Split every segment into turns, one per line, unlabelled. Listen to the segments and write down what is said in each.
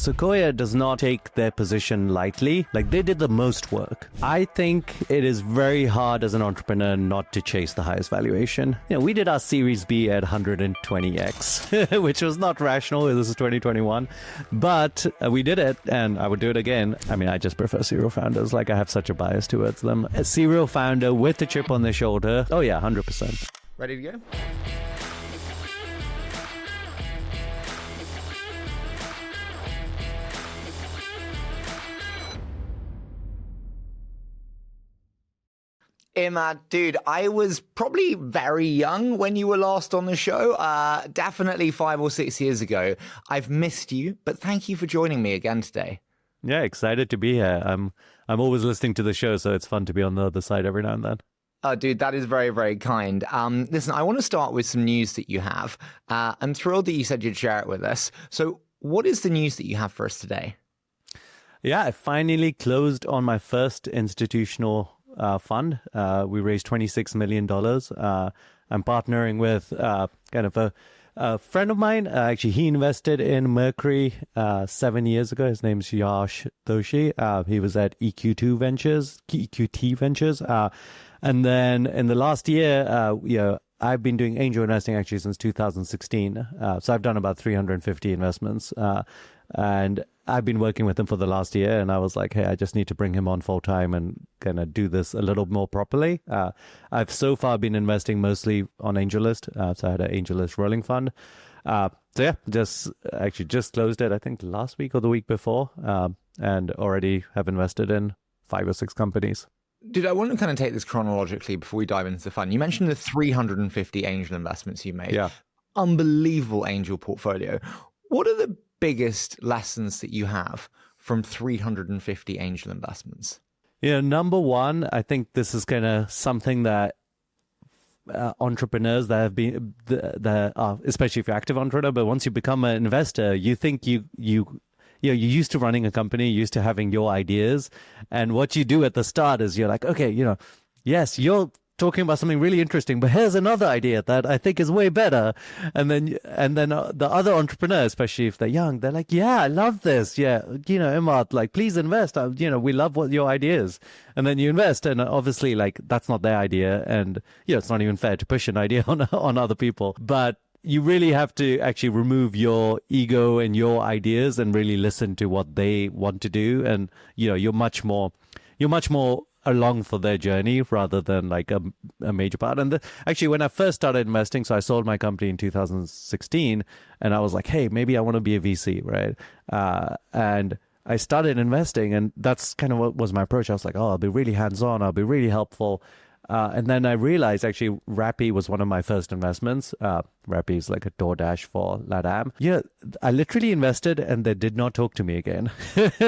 Sequoia does not take their position lightly. Like, they did the most work. I think it is very hard as an entrepreneur not to chase the highest valuation. You know, we did our Series B at 120x, which was not rational. This is 2021. But we did it, and I would do it again. I mean, I just prefer serial founders. Like, I have such a bias towards them. A serial founder with a chip on their shoulder. Oh yeah, 100%.
Ready to go? Immad, dude, I was probably very young when you were last on the show, definitely 5 or 6 years ago. I've missed you, but thank you for joining me again today.
Yeah, excited to be here. I'm always listening to the show, so it's fun to be on the other side every now and then.
Oh, dude, that is very, very kind. Listen, I want to start with some news that you have. I'm thrilled that you said you'd share it with us. So what is the news that you have for us today?
Yeah, I finally closed on my first institutional fund. We raised $26 million. I'm partnering with kind of a friend of mine. Actually, he invested in Mercury 7 years ago. His name's Yash Doshi. He was at EQT Ventures. And then in the last year, I've been doing angel investing actually since 2016. So I've done about 350 investments. And I've been working with him for the last year, and I was like, hey, I just need to bring him on full time and kind of do this a little more properly. I've so far been investing mostly on AngelList. So I had an AngelList rolling fund. So yeah, just closed it, I think last week or the week before, and already have invested in 5 or 6 companies.
Dude, I want to kind of take this chronologically before we dive into the fund. You mentioned the 350 angel investments you made.
Yeah.
Unbelievable angel portfolio. What are the biggest lessons that you have from 350 angel investments?
Yeah, number one, I think this is kind of something that entrepreneurs that have been, especially if you're active entrepreneur, but once you become an investor, you think you're used to running a company, used to having your ideas. And what you do at the start is you're like, okay, yes, you're talking about something really interesting, but here's another idea that I think is way better. And then the other entrepreneur, especially if they're young, they're like, yeah, I love this. Yeah. Immad, like, please invest. We love what your idea is. And then you invest, and obviously like that's not their idea. And, it's not even fair to push an idea on other people, but you really have to actually remove your ego and your ideas and really listen to what they want to do. And, you're much more along for their journey rather than like a major part. And actually, when I first started investing, so I sold my company in 2016, and I was like, hey, maybe I want to be a VC, right? And I started investing, and that's kind of what was my approach. I was like, oh, I'll be really hands-on, I'll be really helpful. And then I realized actually Rappi was one of my first investments. Rappi is like a DoorDash for LATAM. Yeah, I literally invested and they did not talk to me again.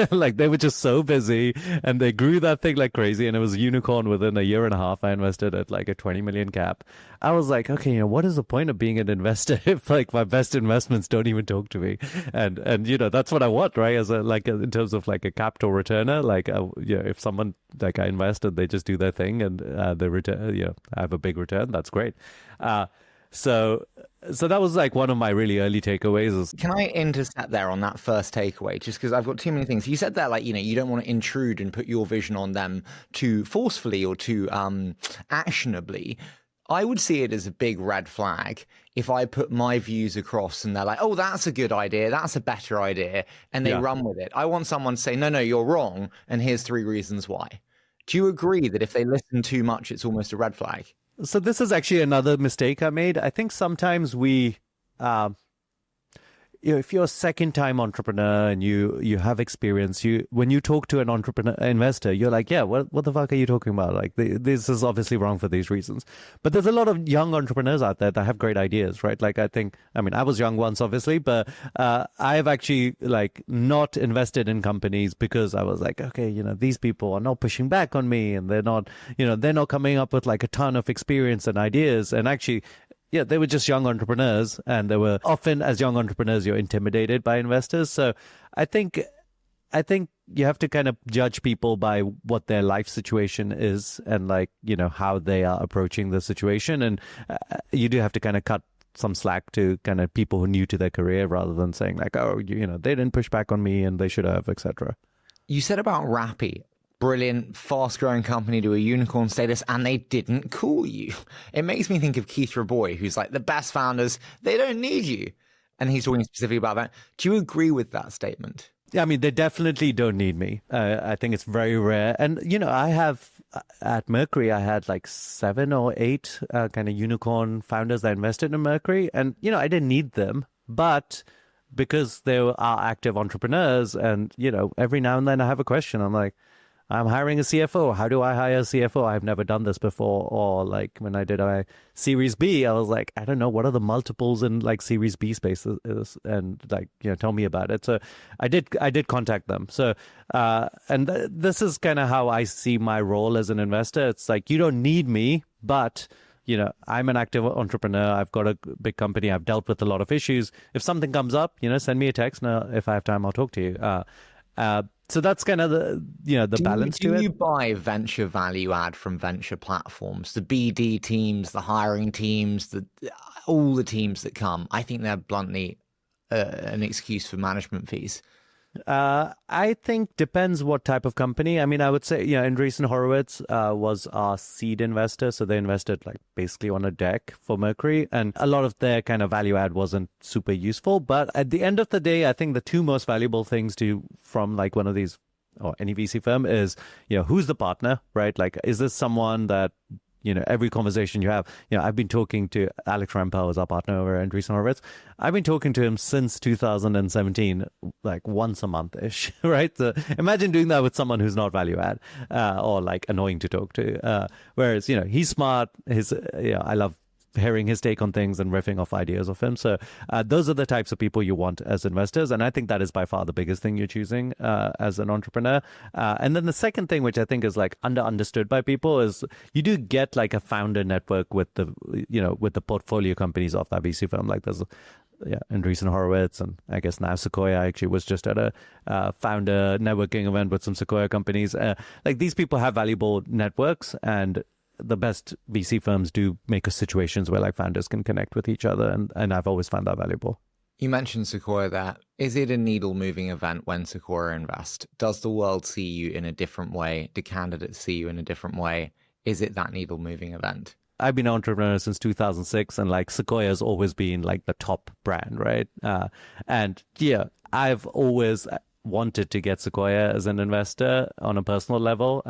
Like they were just so busy, and they grew that thing like crazy, and it was a unicorn within a year and a half. I invested at like a 20 million cap. I was like, okay, what is the point of being an investor if like my best investments don't even talk to me? And that's what I want, right? As in terms of like a capital returner, like if someone like I invested, they just do their thing and they return, I have a big return. That's great. So that was like one of my really early takeaways.
Can I intercept there on that first takeaway? Just because I've got too many things. You said that, like, you don't want to intrude and put your vision on them too forcefully or too actionably. I would see it as a big red flag if I put my views across and they're like, oh, that's a good idea, that's a better idea, and they run with it. I want someone to say, no, you're wrong, and here's 3 reasons why. Do you agree that if they listen too much, it's almost a red flag?
So this is actually another mistake I made. I think sometimes we, if you're a second-time entrepreneur and you have experience, when you talk to an investor, you're like, yeah, what the fuck are you talking about? Like, this is obviously wrong for these reasons. But there's a lot of young entrepreneurs out there that have great ideas, right? Like, I was young once, obviously, but I've actually like not invested in companies because I was like, okay, these people are not pushing back on me, and they're not coming up with like a ton of experience and ideas, and actually. Yeah, they were just young entrepreneurs, and they were often, as young entrepreneurs, you're intimidated by investors. So I think you have to kind of judge people by what their life situation is and like, how they are approaching the situation. And you do have to kind of cut some slack to kind of people who are new to their career rather than saying like, oh, they didn't push back on me and they should have, etc.
You said about Rappi, brilliant, fast-growing company to a unicorn status, and they didn't call you. It makes me think of Keith Raboy, who's like, the best founders, they don't need you. And he's talking specifically about that. Do you agree with that statement?
Yeah, I mean, they definitely don't need me. I think it's very rare. And, I have, at Mercury, I had like 7 or 8 kind of unicorn founders that invested in Mercury. And, I didn't need them. But because they are active entrepreneurs and, every now and then I have a question. I'm like, I'm hiring a CFO. How do I hire a CFO? I've never done this before. Or like when I did a Series B, I was like, I don't know, what are the multiples in like Series B spaces? And like, tell me about it. So I did contact them. So, this is kind of how I see my role as an investor. It's like, you don't need me, but I'm an active entrepreneur. I've got a big company. I've dealt with a lot of issues. If something comes up, send me a text. Now, if I have time, I'll talk to you. So that's kind of the balance to it.
Do you buy venture value add from venture platforms? The BD teams, the hiring teams, all the teams that come. I think they're bluntly an excuse for management fees.
I think depends what type of company. I mean, I would say, Andreessen Horowitz was our seed investor. So they invested like basically on a deck for Mercury. And a lot of their kind of value add wasn't super useful. But at the end of the day, I think the two most valuable things from like one of these or any VC firm is, who's the partner, right? Like, is this someone that every conversation you have, I've been talking to Alex Rampell, as our partner over at Andreessen Horowitz. I've been talking to him since 2017, like once a month-ish, right? So imagine doing that with someone who's not value add or like annoying to talk to. Whereas, he's smart. I love hearing his take on things and riffing off ideas of him. So those are the types of people you want as investors. And I think that is by far the biggest thing you're choosing as an entrepreneur. And then the second thing, which I think is like understood by people, is you do get like a founder network with the portfolio companies of that VC firm. Like there's Andreessen Horowitz, and I guess now Sequoia. I actually was just at a founder networking event with some Sequoia companies. Like these people have valuable networks, and the best VC firms do make situations where like founders can connect with each other. And I've always found that valuable.
You mentioned Sequoia there. Is it a needle moving event when Sequoia invest? Does the world see you in a different way? Do candidates see you in a different way? Is it that needle moving event?
I've been an entrepreneur since 2006, and like Sequoia has always been like the top brand, right? And I've always wanted to get Sequoia as an investor on a personal level.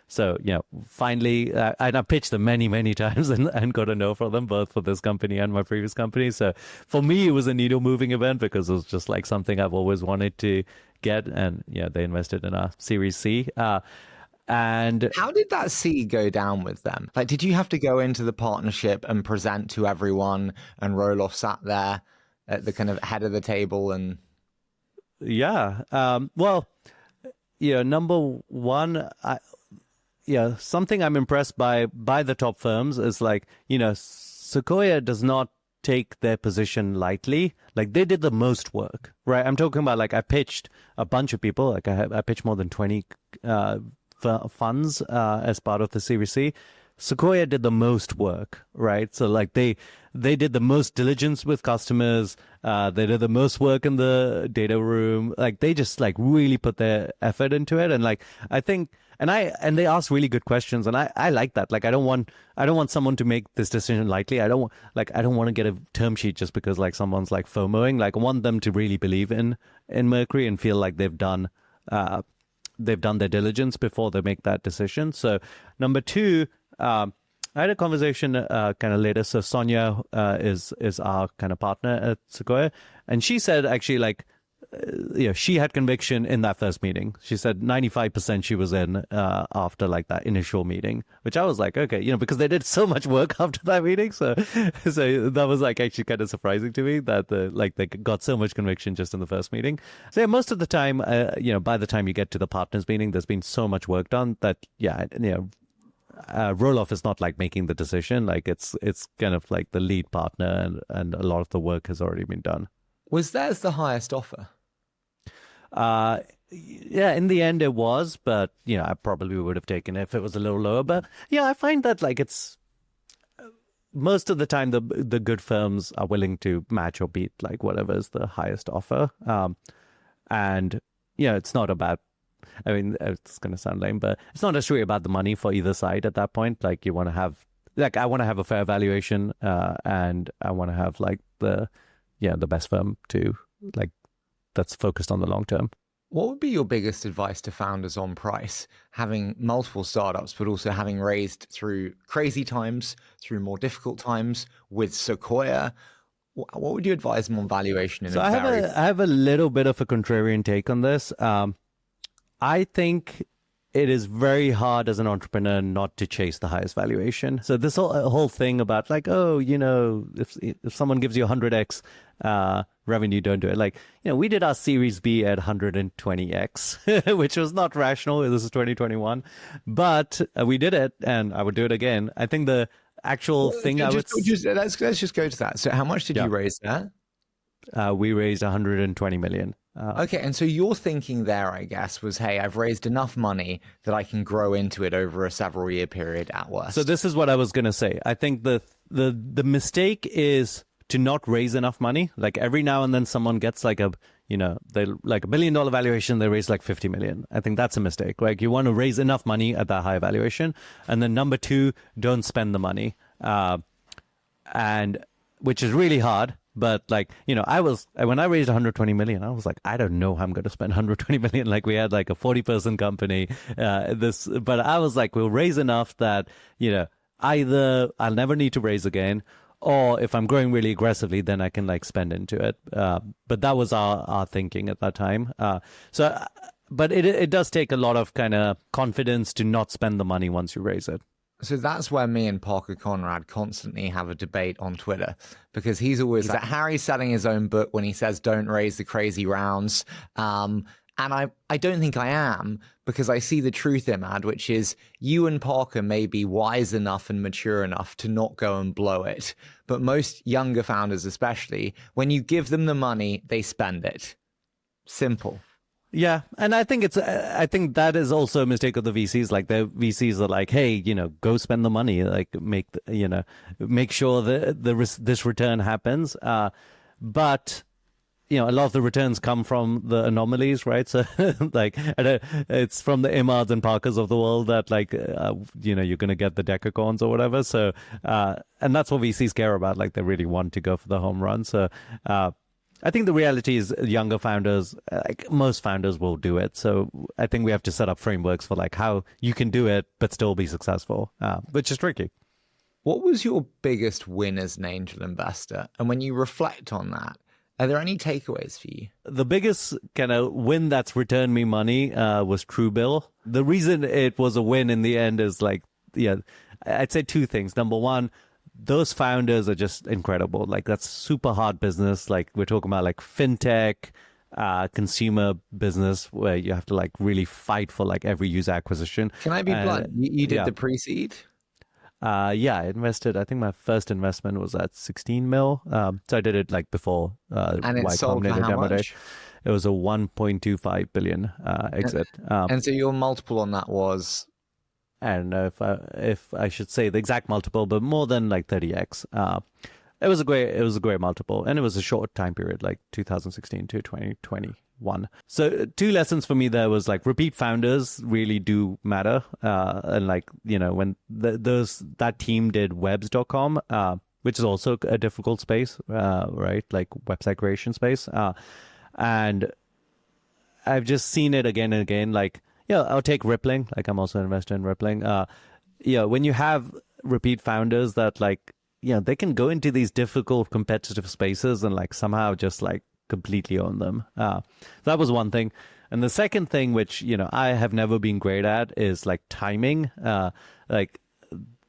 So, finally, and I pitched them many, many times and got a no from them, both for this company and my previous company. So for me, it was a needle moving event because it was just like something I've always wanted to get. And they invested in our Series C. And
how did that C go down with them? Like, did you have to go into the partnership and present to everyone, and Roloff sat there at the kind of head of the table and...
Yeah. Number one, something I'm impressed by the top firms is like, Sequoia does not take their position lightly. Like they did the most work, right? I'm talking about like I pitched a bunch of people. Like I pitched more than 20 funds as part of the Series C. Sequoia did the most work, right? So like they did the most diligence with customers. They did the most work in the data room. Like they just like really put their effort into it. And like, I think, and they asked really good questions, and I like that. Like I don't want someone to make this decision lightly. I don't want to get a term sheet just because like someone's like FOMOing. Like I want them to really believe in Mercury and feel like they've done their diligence before they make that decision. So number two, I had a conversation kind of later. So Sonia is our kind of partner at Sequoia, and she said actually like she had conviction in that first meeting. She said 95% she was in after like that initial meeting, which I was like, okay, because they did so much work after that meeting. So that was like actually kind of surprising to me that they got so much conviction just in the first meeting. So most of the time, by the time you get to the partners meeting, there's been so much work done that Roloff is not like making the decision. Like it's kind of like the lead partner, and a lot of the work has already been done.
Was theirs the highest offer?
In the end it was, but I probably would have taken it if it was a little lower. But I find that like it's most of the time the good firms are willing to match or beat like whatever is the highest offer. And it's not about, I mean, it's going to sound lame, but it's not necessarily about the money for either side at that point. Like you want to have, like I want to have a fair valuation, and I want to have like the best firm to like that's focused on the long term.
What would be your biggest advice to founders on price, having multiple startups, but also having raised through crazy times, through more difficult times with Sequoia? What would you advise them on valuation?
So I have a little bit of a contrarian take on this. I think it is very hard as an entrepreneur not to chase the highest valuation. So this whole thing about like, oh, if someone gives you 100x revenue, don't do it. Like, we did our Series B at 120x, which was not rational. This is 2021, but we did it, and I would do it again. I think the actual thing let's
just go to that. So how much did you raise that?
We raised 120 million.
Okay, and so your thinking there, I guess, was, hey, I've raised enough money that I can grow into it over a several year period at worst.
So this is what I was going to say. I think the mistake is to not raise enough money. Like every now and then someone gets like they like $1 billion valuation, they raise like 50 million. I think that's a mistake. Like you want to raise enough money at that high valuation. And then number two, don't spend the money. And which is really hard. But like, when I raised 120 million, I was like, I don't know how I'm going to spend 120 million. Like we had like a 40-person company, but I was like, we'll raise enough that, either I'll never need to raise again, or if I'm growing really aggressively, then I can like spend into it. But that was our thinking at that time. But it does take a lot of kind of confidence to not spend the money once you raise it.
So that's where me and Parker Conrad constantly have a debate on Twitter, because he's always like, Harry's selling his own book when he says don't raise the crazy rounds. And I don't think I am, because I see the truth, Immad, which is you and Parker may be wise enough and mature enough to not go and blow it. But most younger founders, especially, when you give them the money, they spend it. Simple.
Yeah, and I think that is also a mistake of the VCs. Like the VCs are like, hey, go spend the money, like make sure that this return happens. But a lot of the returns come from the anomalies, right? So like it's from the Immads and Parkers of the world that like you're going to get the decacorns or whatever. So and that's what VCs care about. Like they really want to go for the home run. So I think the reality is younger founders, like most founders, will do it. So I think we have to set up frameworks for like how you can do it but still be successful, which is tricky.
What was your biggest win as an angel investor? And when you reflect on that, are there any takeaways for you?
The biggest kind of win that's returned me money was Truebill. The reason it was a win in the end is like, I'd say two things. Number one, those founders are just incredible. Like that's super hard business. Like we're talking about like fintech, consumer business where you have to like really fight for like every user acquisition.
Can I be blunt? You did the pre-seed?
I invested. I think my first investment was at 16 mil. So I did it like before.
And it sold for how much?
It was a 1.25 billion exit.
And so your multiple on that was?
I don't know if I should say the exact multiple, but more than like 30x. It was a great multiple, and it was a short time period, like 2016 to 2021. So two lessons for me there was like repeat founders really do matter, and like when that team did webs.com, which is also a difficult space, right? Like website creation space, and I've just seen it again and again, like. I'll take Rippling. Like I'm also an investor in Rippling. When you have repeat founders that like, they can go into these difficult competitive spaces and like somehow just like completely own them. That was one thing. And the second thing, which, I have never been great at is like timing. Like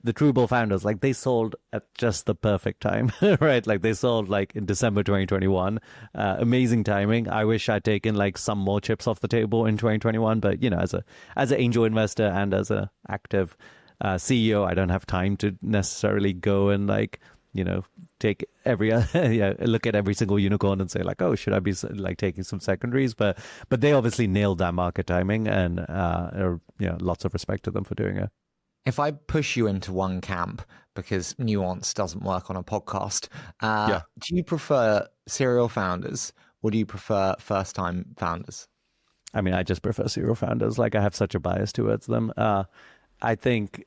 the Truebill founders, like they sold at just the perfect time, right? Like they sold like in December 2021. Amazing timing. I wish I'd taken like some more chips off the table in 2021, but as an angel investor and as an active CEO, I don't have time to necessarily go and like take every look at every single unicorn and say like, oh, should I be like taking some secondaries? But they obviously nailed that market timing, and lots of respect to them for doing it.
If I push you into one camp, because nuance doesn't work on a podcast, do you prefer serial founders or do you prefer first-time founders?
I mean, I just prefer serial founders. Like, I have such a bias towards them. I think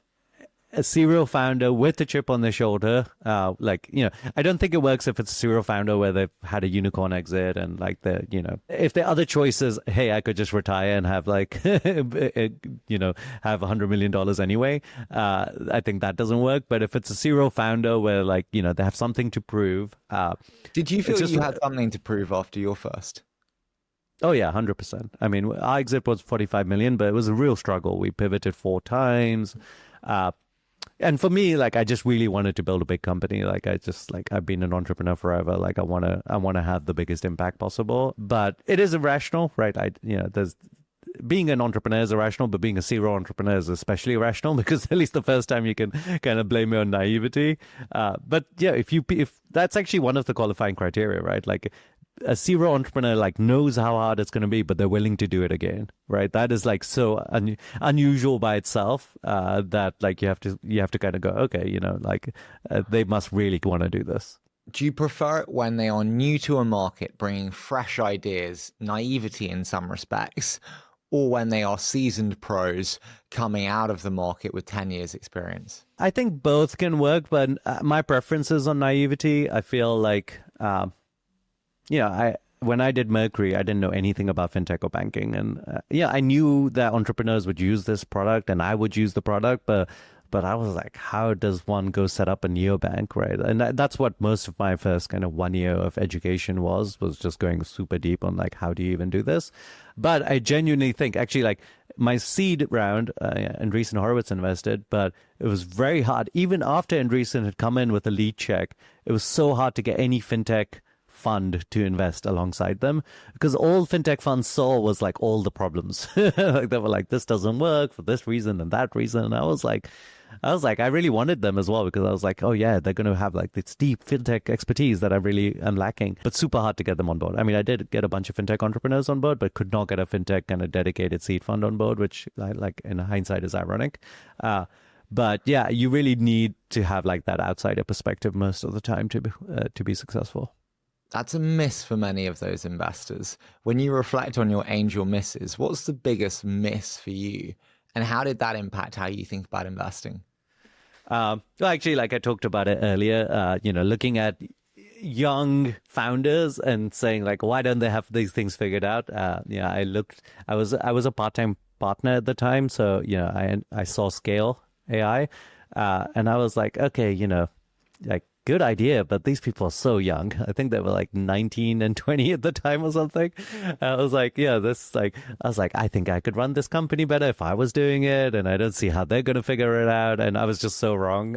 a serial founder with a chip on their shoulder, I don't think it works if it's a serial founder where they've had a unicorn exit and like if the other choice is, hey, I could just retire and have have $100 million anyway. I think that doesn't work. But if it's a serial founder where they have something to prove.
Did you feel you had something to prove after your first?
Oh yeah, 100%. I mean, our exit was 45 million, but it was a real struggle. We pivoted 4 times. And for me, I just really wanted to build a big company. I've been an entrepreneur forever. I want to have the biggest impact possible. But it is irrational, right? Being an entrepreneur is irrational, but being a serial entrepreneur is especially irrational because at least the first time you can kind of blame your naivety. But yeah, if that's actually one of the qualifying criteria, right? A serial entrepreneur knows how hard it's going to be, but they're willing to do it again, right? That is so unusual by itself that you have to kind of go, okay, they must really want to do this.
Do you prefer it when they are new to a market, bringing fresh ideas, naivety in some respects, or when they are seasoned pros coming out of the market with 10 years experience?
I think both can work, but my preference is on naivety. I feel when I did Mercury, I didn't know anything about fintech or banking. And I knew that entrepreneurs would use this product and I would use the product, but I was like, how does one go set up a neobank, right? And that's what most of my first kind of 1 year of education was just going super deep on how do you even do this? But I genuinely think actually my seed round, Andreessen Horowitz invested, but it was very hard. Even after Andreessen had come in with a lead check, it was so hard to get any fintech fund to invest alongside them because all fintech funds saw was all the problems. They were like, this doesn't work for this reason and that reason. And I was like, I really wanted them as well because I was like, oh yeah, they're going to have this deep fintech expertise that I really am lacking, but super hard to get them on board. I mean, I did get a bunch of fintech entrepreneurs on board, but could not get a fintech kind of dedicated seed fund on board, which in hindsight is ironic. But yeah, you really need to have that outsider perspective most of the time to be successful.
That's a miss for many of those investors. When you reflect on your angel misses, what's the biggest miss for you? And how did that impact how you think about investing?
Well, actually, I talked about it earlier, looking at young founders and saying why don't they have these things figured out? I was a part-time partner at the time. So, I saw Scale AI and I was like, okay, good idea, but these people are so young. I think they were 19 and 20 at the time or something. I was like, I think I could run this company better if I was doing it, and I don't see how they're going to figure it out. And I was just so wrong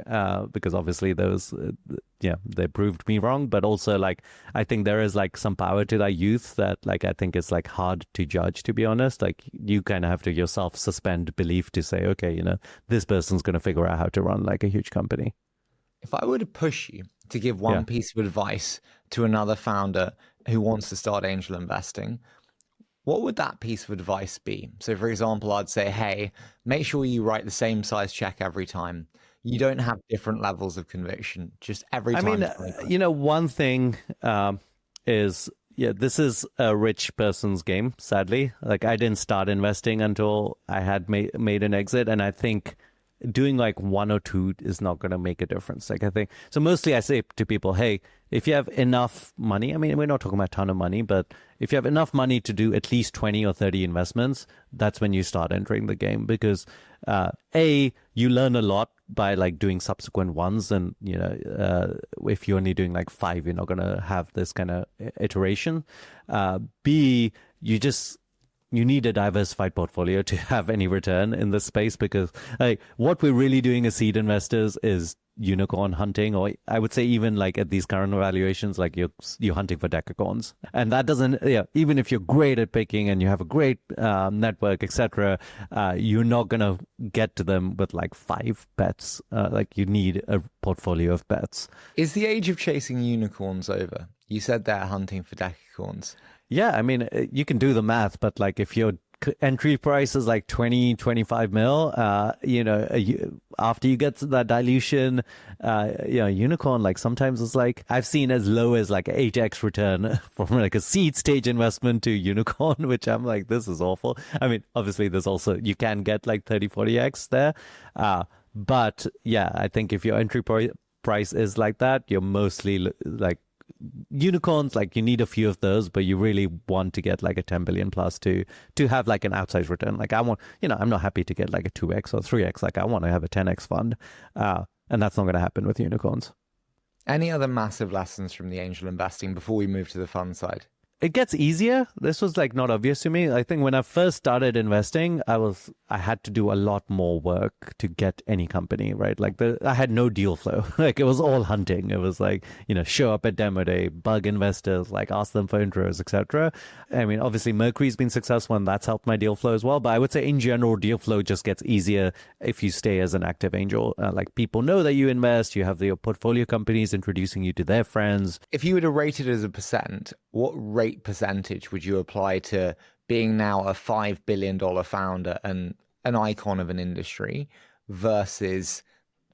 because obviously they proved me wrong. But also I think there is some power to that youth that I think is hard to judge, to be honest. You kind of have to yourself suspend belief to say, okay, this person's going to figure out how to run a huge company.
If I were to push you to give one piece of advice to another founder who wants to start angel investing, what would that piece of advice be? So for example, I'd say, hey, make sure you write the same size check every time. You don't have different levels of conviction, just every time.
I mean, one thing is, this is a rich person's game, sadly. I didn't start investing until I had made an exit. And I think doing 1 or 2 is not going to make a difference. I think so. Mostly I say to people, hey, if you have enough money, I mean, we're not talking about a ton of money, but if you have enough money to do at least 20 or 30 investments, that's when you start entering the game because you learn a lot by like doing subsequent ones, and if you're only doing like 5, you're not going to have this kind of iteration. B, you need a diversified portfolio to have any return in this space, because what we're really doing as seed investors is unicorn hunting, or I would say even like at these current valuations, like you're hunting for decacorns. And that doesn't, even if you're great at picking and you have a great network, etc., you're not going to get to them with like 5 bets. Like you need a portfolio of bets.
Is the age of chasing unicorns over? You said they're hunting for decacorns.
Yeah, I mean, you can do the math, but like if you're entry price is like 20, 25 mil. After you get to that dilution, unicorn, like sometimes it's like I've seen as low as like 8x return from like a seed stage investment to unicorn, which I'm like, this is awful. I mean, obviously there's also, you can get like 30, 40x there. But yeah, I think if your entry price is like that, you're mostly like unicorns, like you need a few of those, but you really want to get like a 10 billion plus to have like an outsized return. Like I want, I'm not happy to get like a 2x or 3x. Like I want to have a 10x fund. And that's not going to happen with unicorns.
Any other massive lessons from the angel investing before we move to the fund side?
It gets easier. This was like not obvious to me. I think when I first started investing, I had to do a lot more work to get any company, right? Like I had no deal flow. Like it was all hunting. It was like, show up at demo day, bug investors, like ask them for intros, etc. I mean, obviously Mercury's been successful and that's helped my deal flow as well. But I would say in general, deal flow just gets easier if you stay as an active angel. Like people know that you invest, you have your portfolio companies introducing you to their friends.
If you were to rate it as a percent, what rate percentage would you apply to being now a $5 billion founder and an icon of an industry versus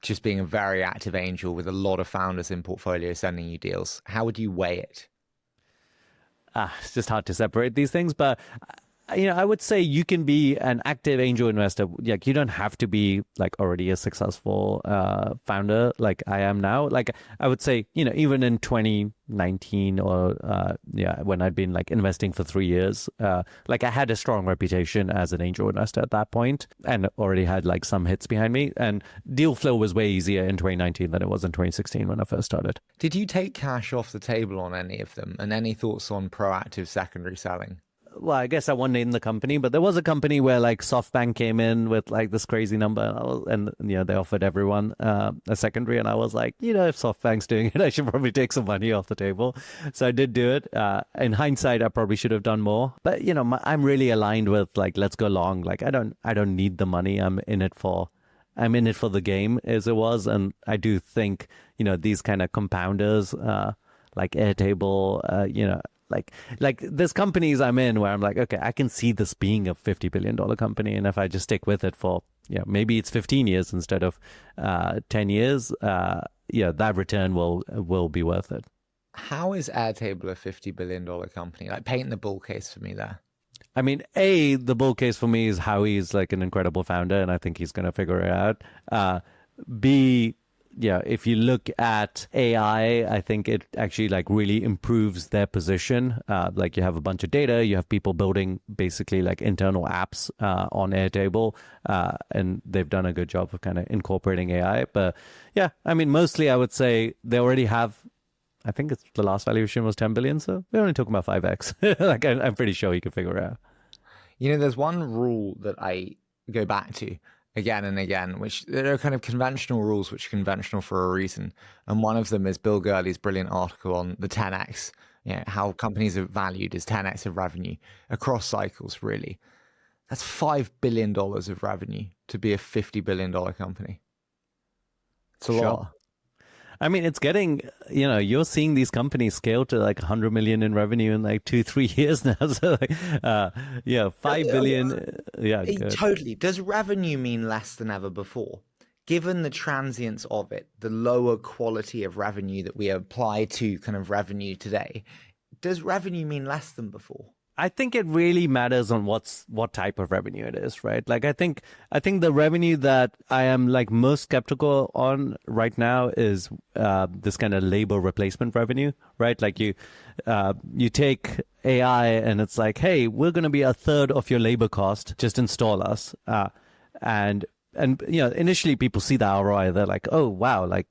just being a very active angel with a lot of founders in portfolio sending you deals? How would you weigh it?
It's just hard to separate these things, but I would say you can be an active angel investor. Like you don't have to be like already a successful founder like I am now. Like I would say, even in 2019 or when I'd been like investing for 3 years, like I had a strong reputation as an angel investor at that point and already had like some hits behind me. And deal flow was way easier in 2019 than it was in 2016 when I first started.
Did you take cash off the table on any of them? And any thoughts on proactive secondary selling?
Well, I guess I won't name the company, but there was a company where like SoftBank came in with like this crazy number and they offered everyone a secondary. And I was like, if SoftBank's doing it, I should probably take some money off the table. So I did do it. In hindsight, I probably should have done more. But, I'm really aligned with like, let's go long. Like, I don't need the money. I'm in it for the game as it was. And I do think, these kind of compounders like Airtable, like there's companies I'm in where I'm like, okay, I can see this being a $50 billion company. And if I just stick with it for, maybe it's 15 years instead of 10 years, that return will be worth it.
How is Airtable a $50 billion company? Like paint the bull case for me there.
I mean, the bull case for me is how he's like an incredible founder and I think he's going to figure it out. B, if you look at AI, I think it actually like really improves their position. Like you have a bunch of data, you have people building basically like internal apps on Airtable, and they've done a good job of kind of incorporating AI. But yeah, I mean, mostly I would say they already have, I think it's the last valuation was 10 billion. So we're only talking about 5x. Like I'm pretty sure you can figure it out.
There's one rule that I go back to again and again, which there are kind of conventional rules, which are conventional for a reason. And one of them is Bill Gurley's brilliant article on the 10x, how companies are valued as 10x of revenue across cycles, really. That's $5 billion of revenue to be a $50 billion company. It's a lot.
I mean, it's getting, you're seeing these companies scale to like 100 million in revenue in like 2-3 years now. So like, 5 billion. Yeah, good.
Totally. Does revenue mean less than ever before? Given the transience of it, the lower quality of revenue that we apply to kind of revenue today, does revenue mean less than before?
I think it really matters on what type of revenue it is, right? Like I think the revenue that I am like most skeptical on right now is this kind of labor replacement revenue, right? Like you take AI and it's like, hey, we're going to be a third of your labor cost, just install us, and initially people see the ROI, they're like, oh wow, like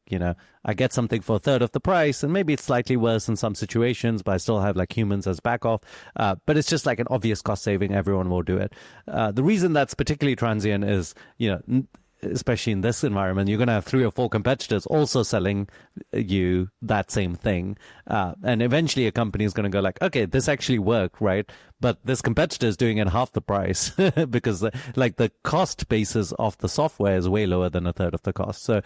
I get something for a third of the price, and maybe it's slightly worse in some situations, but I still have like humans as back off. But it's just like an obvious cost saving. Everyone will do it. The reason that's particularly transient is, especially in this environment, you're going to have 3 or 4 competitors also selling you that same thing. And eventually a company is going to go like, okay, this actually worked, right? But this competitor is doing it half the price because the cost basis of the software is way lower than a third of the cost. So,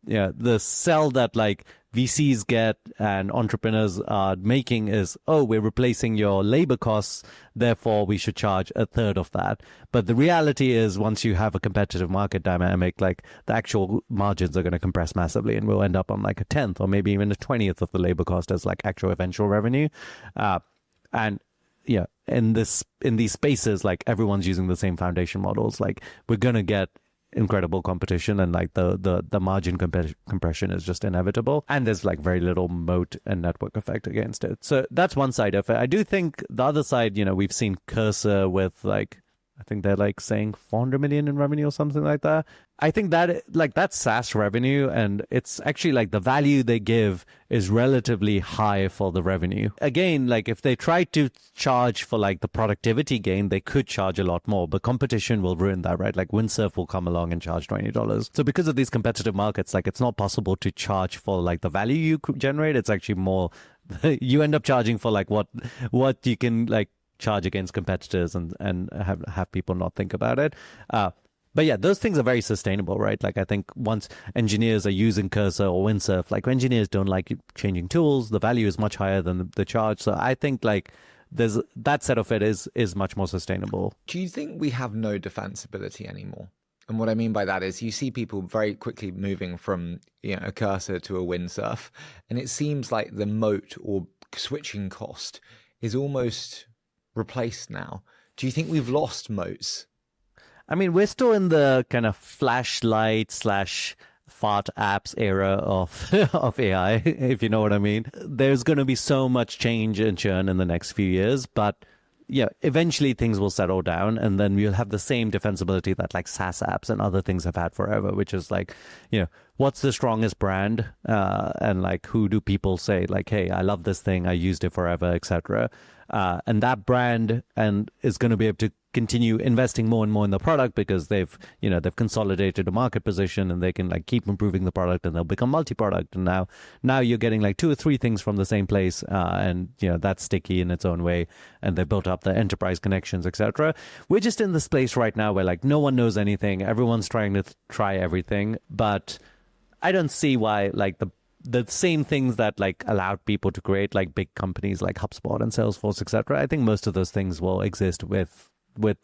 the sell that like VCs get and entrepreneurs are making is, oh, we're replacing your labor costs, therefore we should charge a third of that. But the reality is, once you have a competitive market dynamic, like the actual margins are going to compress massively, and we'll end up on like a 10th or maybe even a 20th of the labor cost as like actual eventual revenue. And yeah, in these spaces, like everyone's using the same foundation models, like we're going to get incredible competition, and like the margin compression is just inevitable, and there's like very little moat and network effect against it. So that's one side of it. I do think the other side, we've seen Cursor with like, I think they're like saying 400 million in revenue or something like that. I think that like that's SaaS revenue, and it's actually like the value they give is relatively high for the revenue. Again, like if they try to charge for like the productivity gain, they could charge a lot more, but competition will ruin that, right? Like Windsurf will come along and charge $20. So because of these competitive markets, like it's not possible to charge for like the value you generate. It's actually more, you end up charging for like what you can like charge against competitors, and have people not think about it. But yeah, those things are very sustainable, right? Like I think once engineers are using Cursor or Windsurf, like engineers don't like changing tools, the value is much higher than the charge. So I think like there's that set of it is much more sustainable.
Do you think we have no defensibility anymore? And what I mean by that is you see people very quickly moving from a Cursor to a Windsurf, and it seems like the moat or switching cost is almost replaced now. Do you think we've lost moats?
I mean, we're still in the kind of flashlight / fart apps era of AI, if you know what I mean. There's going to be so much change and churn in the next few years, but yeah, eventually things will settle down, and then we'll have the same defensibility that like SaaS apps and other things have had forever, which is like, what's the strongest brand, and like who do people say like, hey, I love this thing, I used it forever, etc. And that brand is going to be able to continue investing more and more in the product because they've consolidated a market position, and they can like keep improving the product, and they'll become multi-product. And now you're getting like 2 or 3 things from the same place, and that's sticky in its own way, and they built up the enterprise connections, etc. We're just in this place right now where like no one knows anything, everyone's trying to try everything, but I don't see why like the same things that like allowed people to create like big companies like HubSpot and Salesforce, etc. I think most of those things will exist with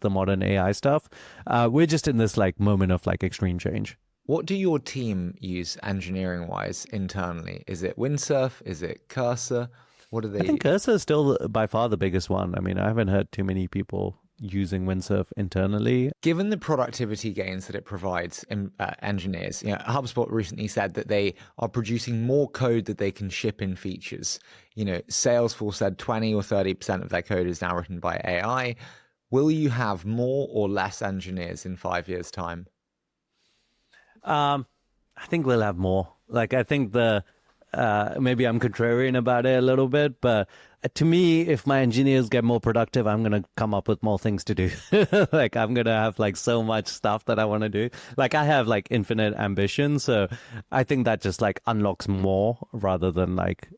the modern AI stuff. We're just in this like moment of like extreme change.
What do your team use engineering wise internally? Is it Windsurf? Is it Cursor? What do they?
I think Cursor is still by far the biggest one. I mean, I haven't heard too many people using Windsurf internally.
Given the productivity gains that it provides engineers, HubSpot recently said that they are producing more code that they can ship in features. Salesforce said 20 or 30% of their code is now written by AI. Will you have more or less engineers in 5 years' time?
I think we'll have more. Like, I think maybe I'm contrarian about it a little bit, but to me, if my engineers get more productive, I'm going to come up with more things to do. Like, I'm going to have like so much stuff that I want to do. Like, I have like infinite ambition. So I think that just like unlocks more rather than like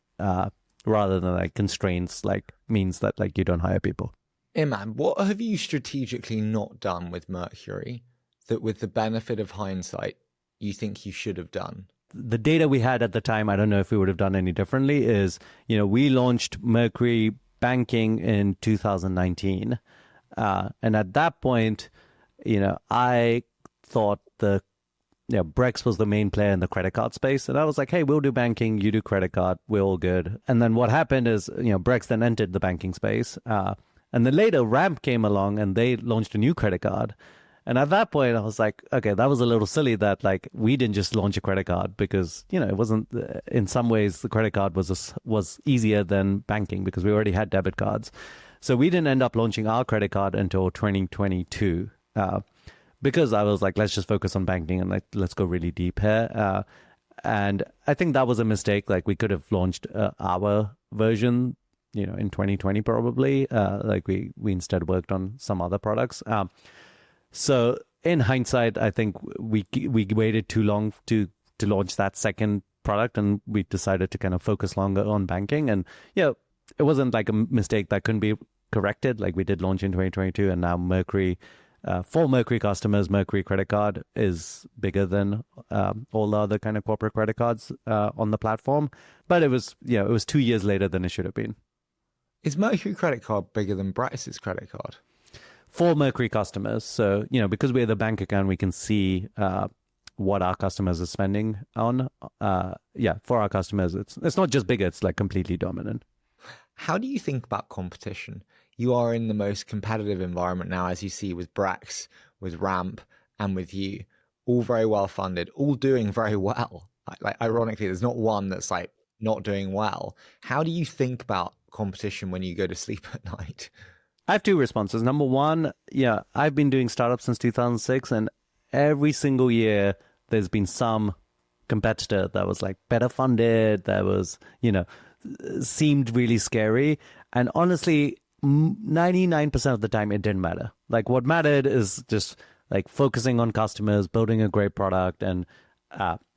constraints, like means that like you don't hire people.
Immad, what have you strategically not done with Mercury that with the benefit of hindsight, you think you should have done?
The data we had at the time, I don't know if we would have done any differently, is, we launched Mercury Banking in 2019. And at that point, I thought Brex was the main player in the credit card space. And I was like, hey, we'll do banking, you do credit card, we're all good. And then what happened is, Brex then entered the banking space. And then later, Ramp came along and they launched a new credit card. And at that point, I was like, okay, that was a little silly that like we didn't just launch a credit card because, it wasn't, in some ways, the credit card was easier than banking because we already had debit cards. So we didn't end up launching our credit card until 2022 because I was like, let's just focus on banking and let's go really deep here. And I think that was a mistake. Like we could have launched our version in 2020 probably. Like we instead worked on some other products. So in hindsight, I think we waited too long to launch that second product, and we decided to kind of focus longer on banking. And it wasn't like a mistake that couldn't be corrected. Like we did launch in 2022, and now Mercury for Mercury customers, Mercury credit card is bigger than all the other kind of corporate credit cards on the platform. But it was 2 years later than it should have been.
Is Mercury credit card bigger than Brex's credit card?
For Mercury customers. So, because we're the bank account, we can see what our customers are spending on. For our customers, it's not just bigger, it's like completely dominant.
How do you think about competition? You are in the most competitive environment now, as you see with Brex, with Ramp, and with you. All very well funded, all doing very well. Like ironically, there's not one that's like not doing well. How do you think about competition when you go to sleep at night?
I have two responses. Number one, I've been doing startups since 2006, and every single year there's been some competitor that was like better funded, that was, seemed really scary. And honestly, 99% of the time it didn't matter. Like what mattered is just like focusing on customers, building a great product. And,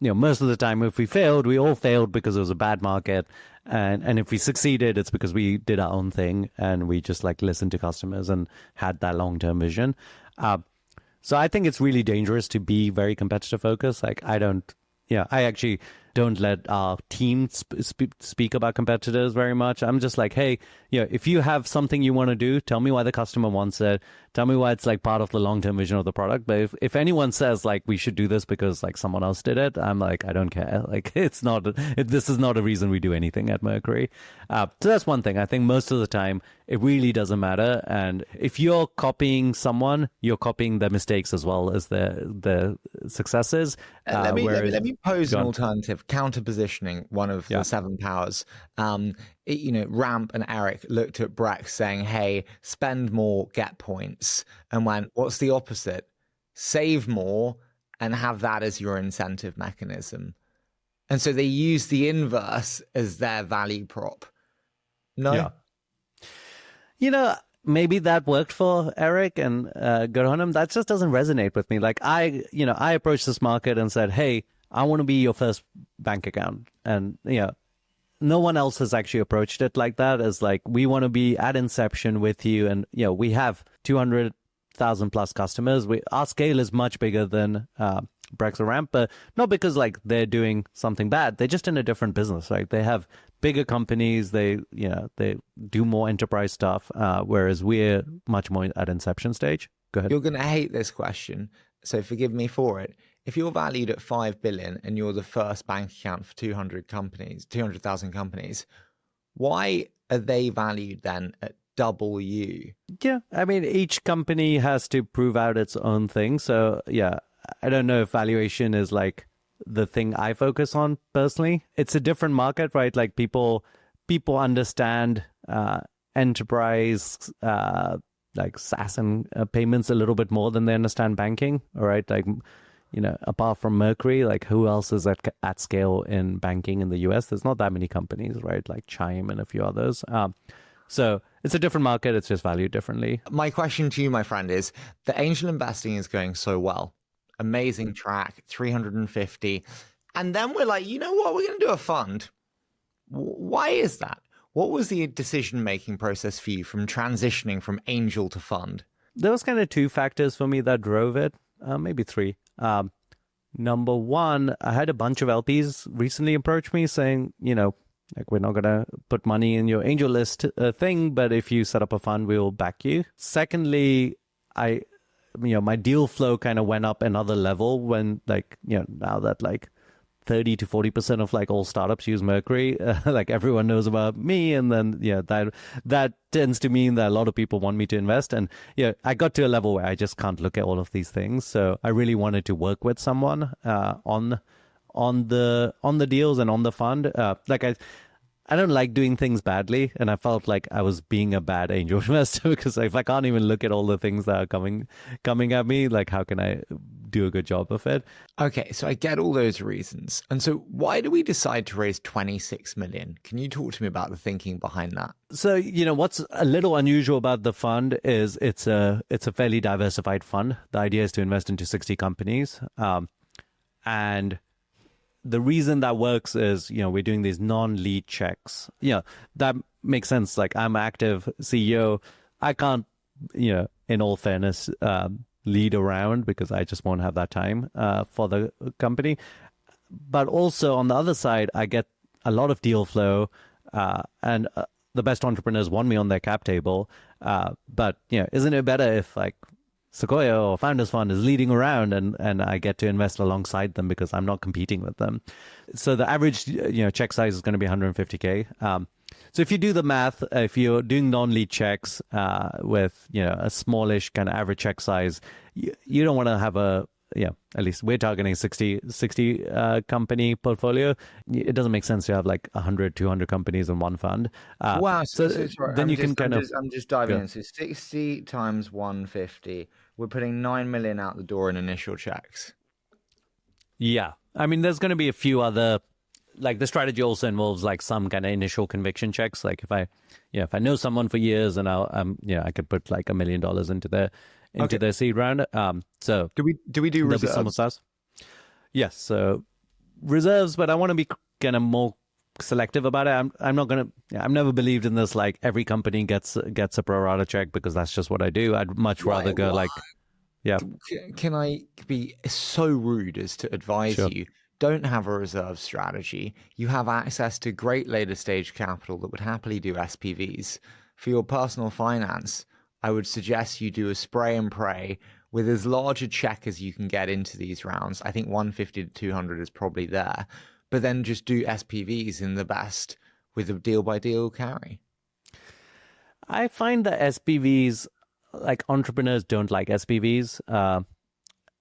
most of the time if we failed, we all failed because it was a bad market. And if we succeeded, it's because we did our own thing and we just like listened to customers and had that long-term vision. So I think it's really dangerous to be very competitive focused. Like I actually don't let our team speak about competitors very much. I'm just like, hey, if you have something you want to do, tell me why the customer wants it. Tell me why it's like part of the long-term vision of the product. But if anyone says like we should do this because like someone else did it, I'm like, I don't care. Like this is not a reason we do anything at Mercury. So that's one thing. I think most of the time it really doesn't matter. And if you're copying someone, you're copying their mistakes as well as their successes.
Let me pose an alternative, counter-positioning one of the seven powers. Ramp and Eric looked at Brex saying, hey, spend more, get points, and went, what's the opposite? Save more and have that as your incentive mechanism. And so they use the inverse as their value prop. No?
Yeah. Maybe that worked for Eric and good on him. That just doesn't resonate with me. Like I approached this market and said, hey, I want to be your first bank account. And, no one else has actually approached it like that, as like, we want to be at inception with you. And, we have 200,000 plus customers. Our scale is much bigger than Brex or Ramp, but not because like they're doing something bad. They're just in a different business, right? They have bigger companies. They do more enterprise stuff, whereas we're much more at inception stage. Go ahead.
You're going to hate this question, so forgive me for it. If you're valued at 5 billion and you're the first bank account for 200,000 companies, why are they valued then at double you?
Yeah, I mean, each company has to prove out its own thing. So I don't know if valuation is like the thing I focus on personally. It's a different market, right? Like people understand enterprise, like SaaS and payments a little bit more than they understand banking. All right, like apart from Mercury, like who else is at scale in banking in the US? There's not that many companies, right? Like Chime and a few others. So it's a different market. It's just valued differently.
My question to you, my friend, is the angel investing is going so well. Amazing track, 350. And then we're like, you know what? We're going to do a fund. Why is that? What was the decision-making process for you from transitioning from angel to fund?
There was kind of two factors for me that drove it, maybe three. Number one, I had a bunch of LPs recently approach me saying, like, we're not going to put money in your angel list thing, but if you set up a fund, we will back you. Secondly, my deal flow kind of went up another level when now that like 30 to 40% of like all startups use Mercury, like everyone knows about me. And then, that tends to mean that a lot of people want me to invest. And I got to a level where I just can't look at all of these things. So I really wanted to work with someone on the deals and on the fund. I don't like doing things badly, and I felt like I was being a bad angel investor because if I can't even look at all the things that are coming at me, like how can I do a good job of it?
Okay, so I get all those reasons. And so why do we decide to raise 26 million? Can you talk to me about the thinking behind that?
So, what's a little unusual about the fund is it's a fairly diversified fund. The idea is to invest into 60 companies. And the reason that works is, we're doing these non-lead checks. That makes sense. Like I'm active CEO. I can't, in all fairness, lead around because I just won't have that time for the company. But also on the other side, I get a lot of deal flow, and the best entrepreneurs want me on their cap table. But isn't it better if like Sequoia or Founders Fund is leading around and I get to invest alongside them because I'm not competing with them? So the average check size is going to be 150K. So if you do the math, if you're doing non-lead checks with a smallish kind of average check size, you don't want to have at least we're targeting 60 company portfolio. It doesn't make sense to have like 100, 200 companies in one fund.
Wow. So
then you can kind of...
I'm just diving in. So 60 times 150, we're putting 9 million out the door in initial checks.
Yeah. I mean, there's going to be a few other, like the strategy also involves like some kind of initial conviction checks. Like if I know someone for years and I could put like $1 million into their seed round. So
do we do reserves?
There'll be some of us. Yes. So reserves, but I want to be kind of more selective about it. I've never believed in this, like every company gets a pro rata check because that's just what I do. I'd much rather go like, yeah.
Can I be so rude as to advise you? Don't have a reserve strategy. You have access to great later stage capital that would happily do SPVs. For your personal finance, I would suggest you do a spray and pray with as large a check as you can get into these rounds. I think 150 to 200 is probably there. But then just do SPVs in the best with a deal by deal carry.
I find that SPVs, like entrepreneurs don't like SPVs.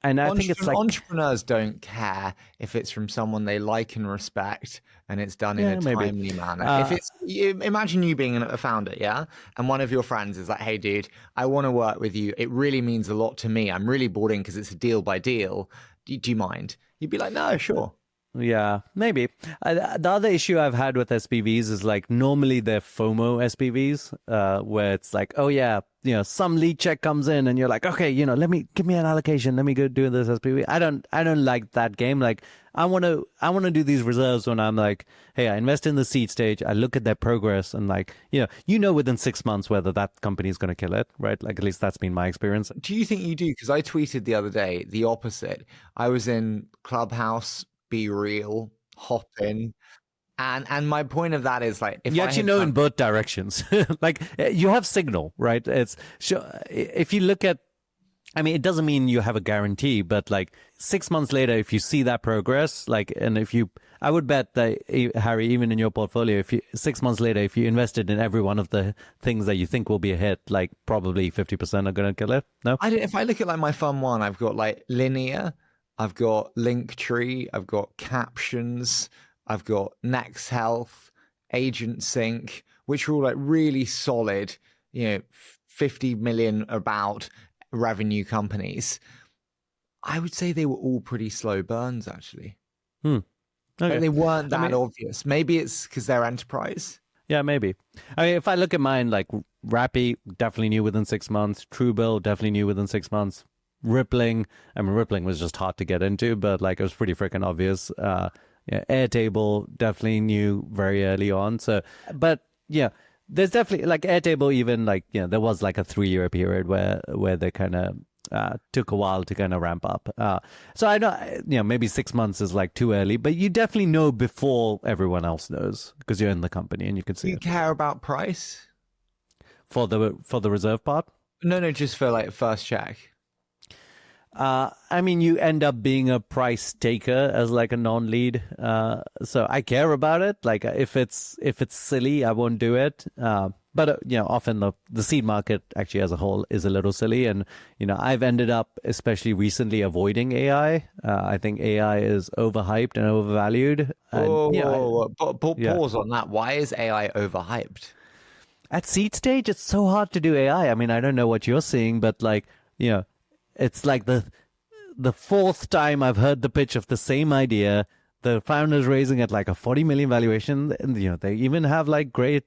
And I think it's like
entrepreneurs don't care if it's from someone they like and respect and it's done in a timely manner. If it's imagine you being a founder, yeah, and one of your friends is like, "Hey, dude, I want to work with you. It really means a lot to me. I'm really bought in because it's a deal by deal. Do you mind?" You'd be like, "No, sure."
Yeah, maybe. The other issue I've had with SPVs is like normally they're FOMO SPVs, where it's like, oh yeah, some lead check comes in and you're like, okay, give me an allocation, let me go do this SPV. I don't like that game. Like I want to do these reserves when I'm like, hey, I invest in the seed stage, I look at their progress and like, within 6 months whether that company is going to kill it, right? Like at least that's been my experience.
Do you think you do? Because I tweeted the other day the opposite. I was in Clubhouse, Be Real, Hop In. And my point of that is like, if
you actually know in both directions, like you have signal, right? It's sure if you look at, I mean, it doesn't mean you have a guarantee, but like 6 months later, if you see that progress, like, and I would bet that Harry, even in your portfolio, 6 months later, if you invested in every one of the things that you think will be a hit, like probably 50% are going to kill it. No,
if I look at like my fund one, I've got like Linear, I've got Linktree, I've got Captions, I've got Next Health, Agent Sync, which are all like really solid, 50 million about revenue companies. I would say they were all pretty slow burns, actually.
Okay.
Like they weren't that obvious. Maybe it's because they're enterprise.
Yeah, maybe. I mean, if I look at mine, like Rappi, definitely knew within 6 months. Truebill, definitely knew within 6 months. Rippling was just hard to get into, but like it was pretty freaking obvious. Airtable definitely knew very early on. So, but yeah, there's definitely like Airtable, even like, there was like a 3-year period where they kind of took a while to kind of ramp up. So I know, maybe 6 months is like too early, but you definitely know before everyone else knows because you're in the company and you can see.
Do you care about price
for the reserve part?
No, just for like first check.
I mean, you end up being a price taker as like a non-lead. So I care about it. Like if it's silly, I won't do it. But often the seed market actually as a whole is a little silly. And, I've ended up, especially recently, avoiding AI. I think AI is overhyped and overvalued.
Pause on that. Why is AI overhyped?
At seed stage, it's so hard to do AI. I mean, I don't know what you're seeing, but like, it's like the fourth time I've heard the pitch of the same idea. The founder's raising at like a 40 million valuation. And, they even have like great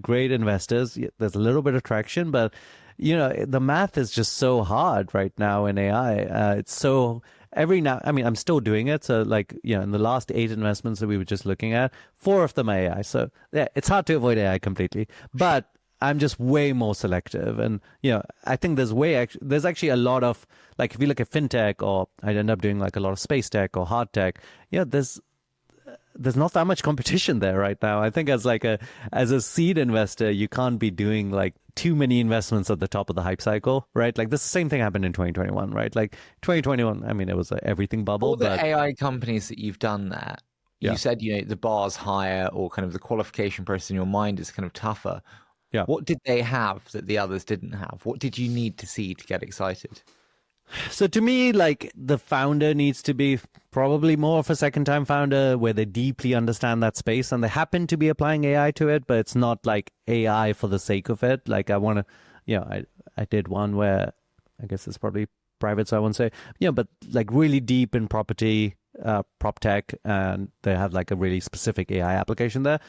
investors. There's a little bit of traction, but, the math is just so hard right now in AI. It's so I'm still doing it. So like, in the last 8 investments that we were just looking at, 4 of them are AI. So yeah, it's hard to avoid AI completely. But I'm just way more selective. And, I think there's actually a lot of, like, if you look at fintech, or I'd end up doing like a lot of space tech or hard tech, there's not that much competition there right now. I think as a seed investor, you can't be doing like too many investments at the top of the hype cycle, right? Like the same thing happened in 2021, right? Like 2021, I mean, it was an everything bubble.
All the AI companies that you've done there, you said, the bar's higher, or kind of the qualification process in your mind is kind of tougher.
Yeah.
What did they have that the others didn't have? What did you need to see to get excited?
So to me, like, the founder needs to be probably more of a second-time founder where they deeply understand that space and they happen to be applying AI to it, but it's not like AI for the sake of it. Like, I want to, I did one where, I guess it's probably private, so I won't say, but like really deep in property, prop tech, and they have like a really specific AI application there.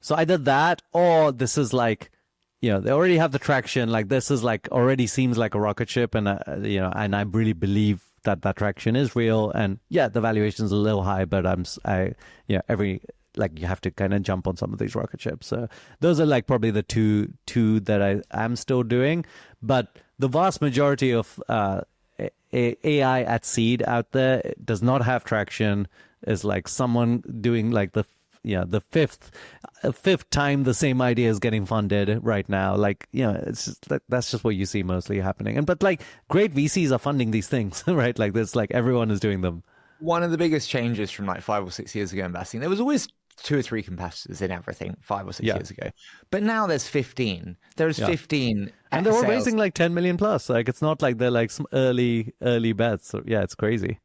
So either that, or this is like, they already have the traction. Like, this is like already seems like a rocket ship, and and I really believe that traction is real. And the valuation's a little high, but you have to kind of jump on some of these rocket ships. So those are like probably the two that I am still doing. But the vast majority of AI at seed out there does not have traction. Is like someone doing like the fifth time the same idea is getting funded right now. Like, it's just that's just what you see mostly happening. But like great VCs are funding these things, right? Like there's like everyone is doing them.
One of the biggest changes from like 5 or 6 years ago investing, there was always 2 or 3 competitors in everything 5 or 6 years ago. But now there's 15. There's 15.
And they're all raising like 10 million plus. Like, it's not like they're like some early bets. So, it's crazy.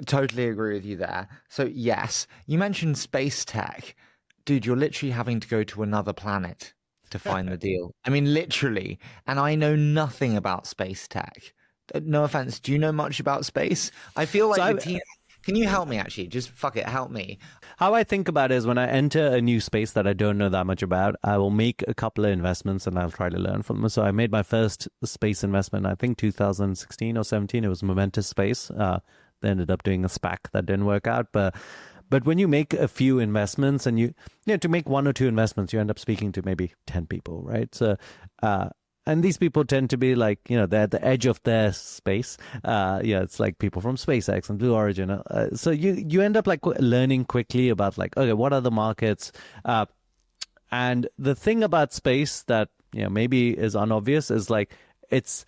Totally agree with you there. So yes, you mentioned space tech. Dude, you're literally having to go to another planet to find the deal. I mean, literally. And I know nothing about space tech. No offense. Do you know much about space? I feel like the team... Can you help me, actually? Just fuck it, help me.
How I think about it is when I enter a new space that I don't know that much about, I will make a couple of investments and I'll try to learn from them. So I made my first space investment, I think 2016 or 17. It was Momentous Space. They ended up doing a SPAC that didn't work out. But when you make a few investments and to make 1 or 2 investments, you end up speaking to maybe 10 people, right? So, and these people tend to be like, they're at the edge of their space. It's like people from SpaceX and Blue Origin. So you end up like learning quickly about like, okay, what are the markets? And the thing about space that, maybe is unobvious is like, it's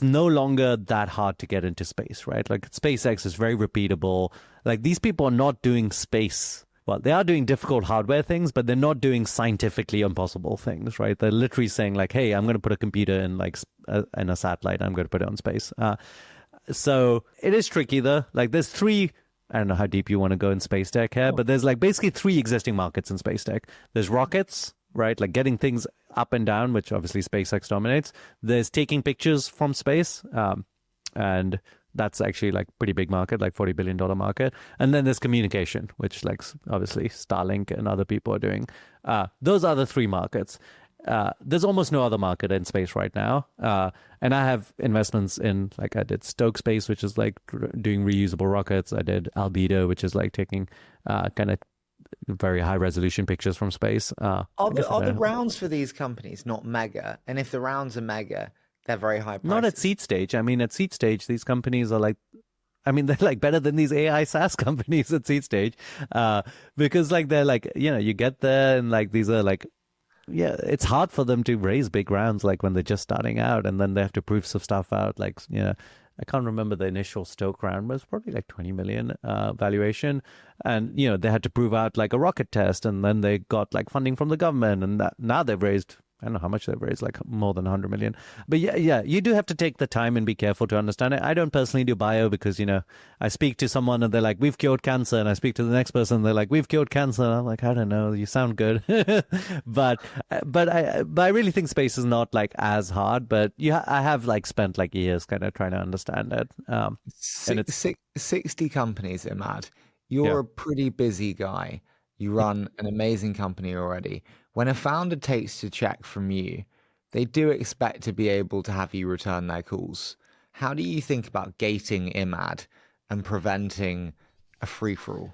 no longer that hard to get into space, right? Like SpaceX is very repeatable. Like these people are not doing space. Well, they are doing difficult hardware things, but they're not doing scientifically impossible things, right? They're literally saying like, hey, I'm going to put a computer in like in a satellite. I'm going to put it on space. So it is tricky though. Like there's 3, I don't know how deep you want to go in space tech here, but there's like basically 3 existing markets in space tech. There's rockets, right? Like getting things up and down, which obviously SpaceX dominates. There's taking pictures from space, and that's actually like pretty big market, like $40 billion market. And then there's communication, which like obviously Starlink and other people are doing. Those are the 3 markets. There's almost no other market in space right now. And I have investments in, like I did Stoke Space, which is like doing reusable rockets. I did Albedo, which is like taking kind of very high resolution pictures from space.
Are the rounds for these companies not mega? And if the rounds are mega, they're very high prices.
Not at seed stage. I mean, at seed stage, these companies are like, I mean, they're like better than these AI SaaS companies at seed stage, because like they're like, you get there and like these are like, it's hard for them to raise big rounds like when they're just starting out, and then they have to prove some stuff out. Like, I can't remember the initial Stoke round, but it's probably like 20 million valuation. And, they had to prove out like a rocket test, and then they got like funding from the government, and now they've raised, I don't know how much they've raised, like more than 100 million. But you do have to take the time and be careful to understand it. I don't personally do bio because, I speak to someone and they're like, we've cured cancer. And I speak to the next person, and they're like, we've cured cancer. And I'm like, I don't know, you sound good. but I really think space is not like as hard, but I have like spent like years kind of trying to understand it. And it's
60 companies, Immad. You're a pretty busy guy. You run an amazing company already. When a founder takes a check from you, they do expect to be able to have you return their calls. How do you think about gating Immad and preventing a free-for-all?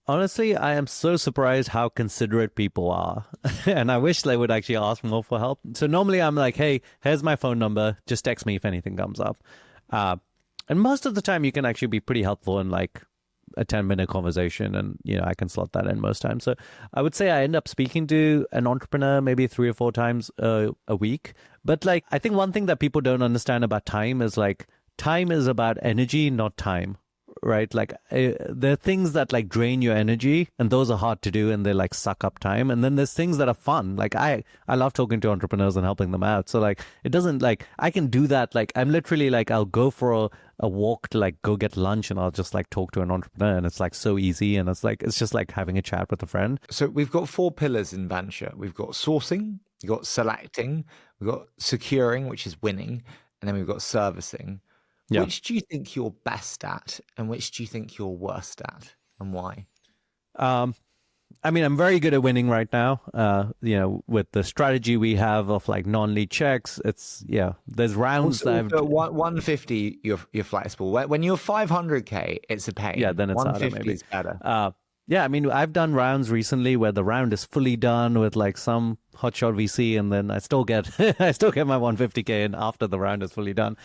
Honestly, I am so surprised how considerate people are. And I wish they would actually ask more for help. So normally I'm like, hey, here's my phone number. Just text me if anything comes up. Uh, and most of the time you can actually be pretty helpful in like a 10-minute conversation, and I can slot that in most times. So I would say I end up speaking to an entrepreneur maybe 3 or 4 times a week. But like, I think one thing that people don't understand about time is like, time is about energy, not time. Right? Like there are things that like drain your energy, and those are hard to do, and they like suck up time. And then there's things that are fun. Like I love talking to entrepreneurs and helping them out. So like it doesn't like I can do that. Like I'm literally like I'll go for a walk to like go get lunch, and I'll just like talk to an entrepreneur, and it's like so easy, and it's just like having a chat with a friend.
So we've got 4 pillars in venture. We've got sourcing, we've got selecting, we've got securing, which is winning, and then we've got servicing. Yeah. Which do you think you're best at, and which do you think you're worst at, and why?
I mean, I'm very good at winning right now. With the strategy we have of like non-lead checks, there's rounds
also, that 150, you're flexible. When you're 500K, it's a pain.
Yeah, then it's
150
harder, maybe.
Is better.
Yeah, I mean, I've done rounds recently where the round is fully done with like some hotshot VC, and then I still get my 150K in after the round is fully done.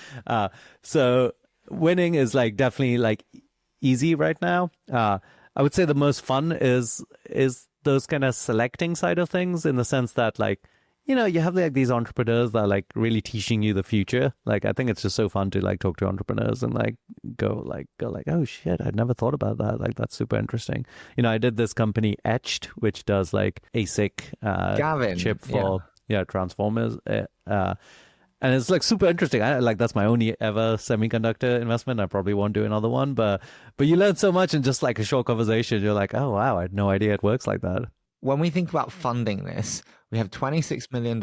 So winning is like definitely like easy right now. I would say the most fun is those kind of selecting side of things, in the sense that like, you have like these entrepreneurs that are like really teaching you the future. Like, I think it's just so fun to like talk to entrepreneurs and like go like, oh shit, I'd never thought about that. Like, that's super interesting. I did this company Etched, which does like ASIC chip for transformers. And it's like super interesting. That's my only ever semiconductor investment. I probably won't do another one, but you learn so much in just like a short conversation. You're like, oh wow, I had no idea it works like that.
When we think about funding this, we have $26 million.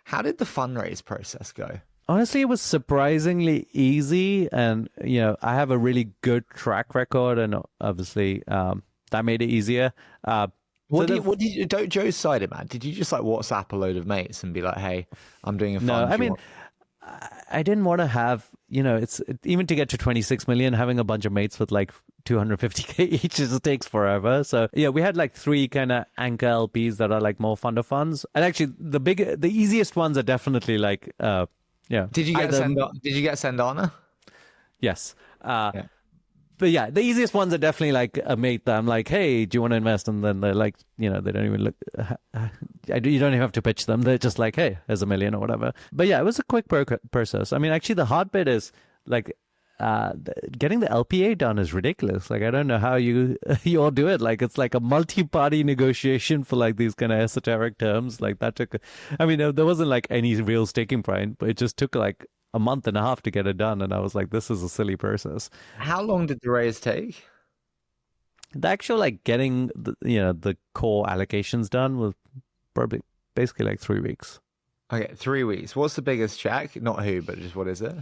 How did the fundraise process go?
Honestly, it was surprisingly easy, and I have a really good track record, and obviously that made it easier.
What did you Joe's side of, man? Did you just like WhatsApp a load of mates and be like, hey, I'm doing a fund?
No, I mean, I didn't want to have, even to get to 26 million, having a bunch of mates with like 250K each just takes forever. So yeah, we had like 3 kind of anchor LPs that are like more fund of funds. And actually the easiest ones are definitely like,
Did you get Sendana?
Yes. But yeah, the easiest ones are definitely like a mate that I'm like, hey, do you want to invest? And then they're like, they don't even look, you don't even have to pitch them. They're just like, hey, here's $1 million or whatever. But yeah, it was a quick process. I mean, actually the hard bit is like, getting the LPA done is ridiculous. Like, I don't know how you all do it. Like, it's like a multi-party negotiation for like these kind of esoteric terms. Like that took, there wasn't like any real staking point, but it just took like a month and a half to get it done, and I was like, this is a silly process.
How long did the raise take?
The actual like getting the core allocations done was probably basically like 3 weeks.
Okay, 3 weeks. What's the biggest check? Not who, but just what is it?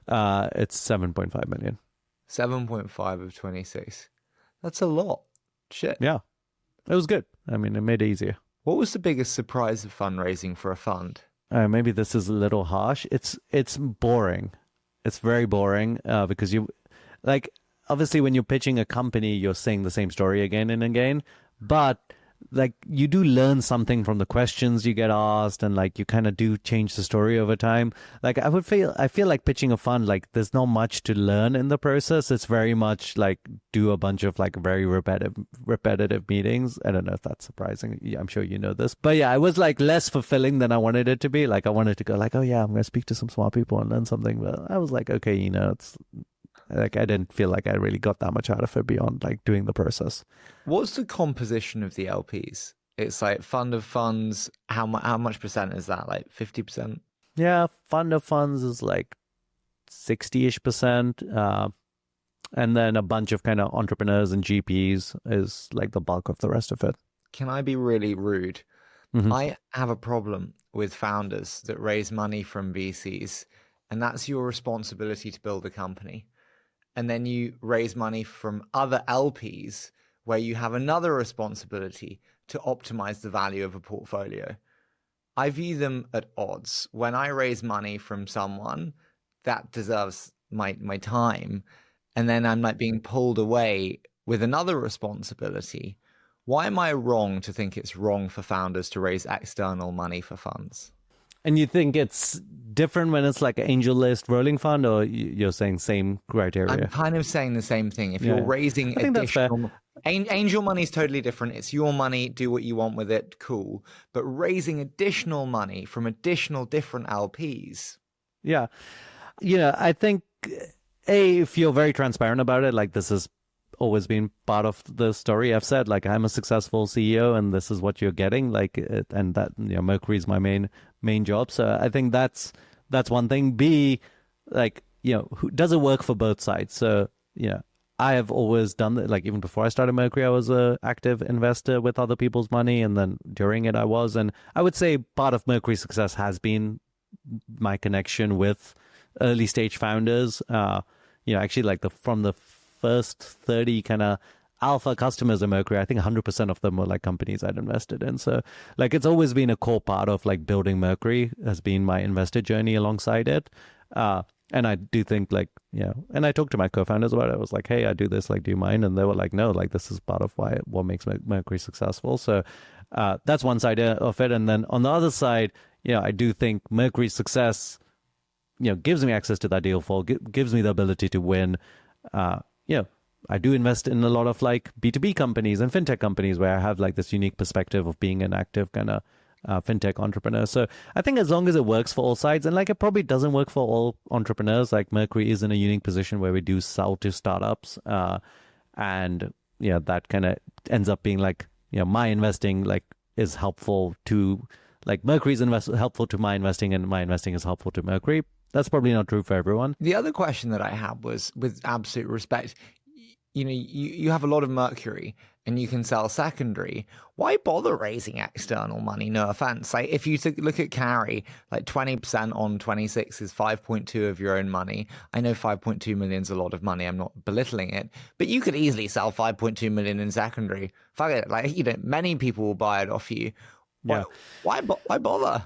It's 7.5 million.
7.5 of 26. That's a lot. Shit.
Yeah, it was good. I mean, it made it easier.
What was the biggest surprise of fundraising for a fund?
Maybe this is a little harsh. It's boring. It's very boring because you, like, obviously when you're pitching a company, you're saying the same story again and again. But like, you do learn something from the questions you get asked, and like you kind of do change the story over time. Like I feel like pitching a fund, like there's not much to learn in the process. It's very much like do a bunch of like very repetitive meetings. I don't know if that's surprising. I'm sure you know this, but yeah, it was like less fulfilling than I wanted it to be. Like I wanted to go like, oh yeah, I'm going to speak to some smart people and learn something. But I was like, okay, it's like I didn't feel like I really got that much out of it beyond like doing the process.
What's the composition of the LPs? It's like fund of funds. How much percent is that? Like 50%?
Yeah, fund of funds is like 60-ish%. And then a bunch of kind of entrepreneurs and GPs is like the bulk of the rest of it.
Can I be really rude? Mm-hmm. I have a problem with founders that raise money from VCs, and that's your responsibility to build a company. And then you raise money from other LPs where you have another responsibility to optimize the value of a portfolio. I view them at odds. When I raise money from someone that deserves my time, and then I'm like being pulled away with another responsibility. Why am I wrong to think it's wrong for founders to raise external money for funds?
And you think it's different when it's like an angel list rolling fund, or you're saying same criteria?
I'm kind of saying the same thing. If you're raising
I think that's fair.
Angel money is totally different. It's your money. Do what you want with it. Cool. But raising additional money from additional different LPs.
Yeah. I think, if you're very transparent about it, like this has always been part of the story. I've said, like, I'm a successful CEO and this is what you're getting. Like, and that, Mercury is my main job. So I think that's one thing. B, like, does it work for both sides? So, I have always done that. Like, even before I started Mercury, I was an active investor with other people's money. And then during it, I was. And I would say part of Mercury's success has been my connection with early stage founders. Actually, like from the first 30 kind of alpha customers of Mercury, I think 100% of them were like companies I'd invested in. So like it's always been a core part of like building Mercury, has been my investor journey alongside it. And I do think like, and I talked to my co-founders about it. I was like, hey, I do this, like, do you mind? And they were like, no, like this is part of what makes Mercury successful. So that's one side of it. And then on the other side, I do think Mercury's success, gives me access to that deal flow, gives me the ability to win. I do invest in a lot of like B2B companies and fintech companies where I have like this unique perspective of being an active kind of fintech entrepreneur. So I think as long as it works for all sides, and like it probably doesn't work for all entrepreneurs, like Mercury is in a unique position where we do sell to startups. And that kind of ends up being like, my investing like is helpful to like Mercury's helpful to my investing, and my investing is helpful to Mercury. That's probably not true for everyone.
The other question that I had was, with absolute respect, you have a lot of Mercury and you can sell secondary. Why bother raising external money? No offense. Like if you look at carry, like 20% on 26 is 5.2 of your own money. I know 5.2 million is a lot of money. I'm not belittling it, but you could easily sell 5.2 million in secondary. Fuck it. Like, many people will buy it off you. Why bother?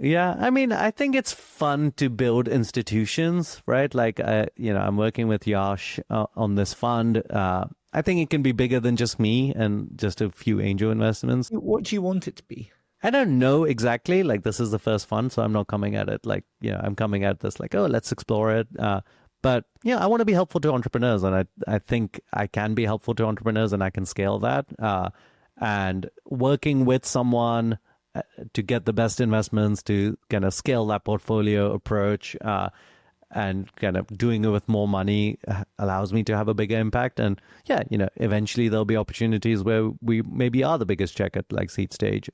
Yeah, I mean, I think it's fun to build institutions, right? Like, I'm working with Yash on this fund. I think it can be bigger than just me and just a few angel investments.
What do you want it to be?
I don't know exactly. Like, this is the first fund, so I'm not coming at it like, I'm coming at this like, oh, let's explore it. But I want to be helpful to entrepreneurs, and I think I can be helpful to entrepreneurs, and I can scale that. And working with someone to get the best investments, to kind of scale that portfolio approach, and kind of doing it with more money allows me to have a bigger impact. And eventually there'll be opportunities where we maybe are the biggest check at like seed stage,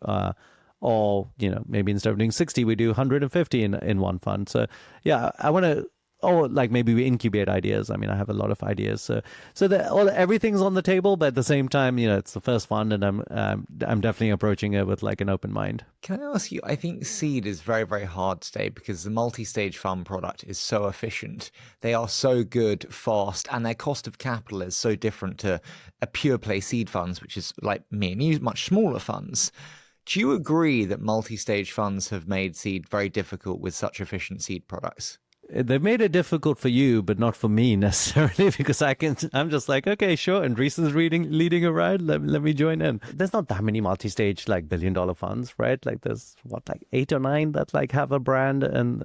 or maybe instead of doing 60, we do 150 in one fund. So I want to. Or like maybe we incubate ideas. I mean, I have a lot of ideas, so everything's on the table. But at the same time, it's the first fund, and I'm definitely approaching it with like an open mind.
Can I ask you? I think seed is very, very hard today because the multi-stage fund product is so efficient. They are so good, fast, and their cost of capital is so different to a pure play seed funds, which is like me and you, much smaller funds. Do you agree that multi-stage funds have made seed very difficult with such efficient seed products?
They've made it difficult for you, but not for me necessarily, because I'm just like, okay, sure. Andreessen's leading a ride. Let me join in. There's not that many multi-stage like $1 billion funds, right? Like there's like 8 or 9 that like have a brand and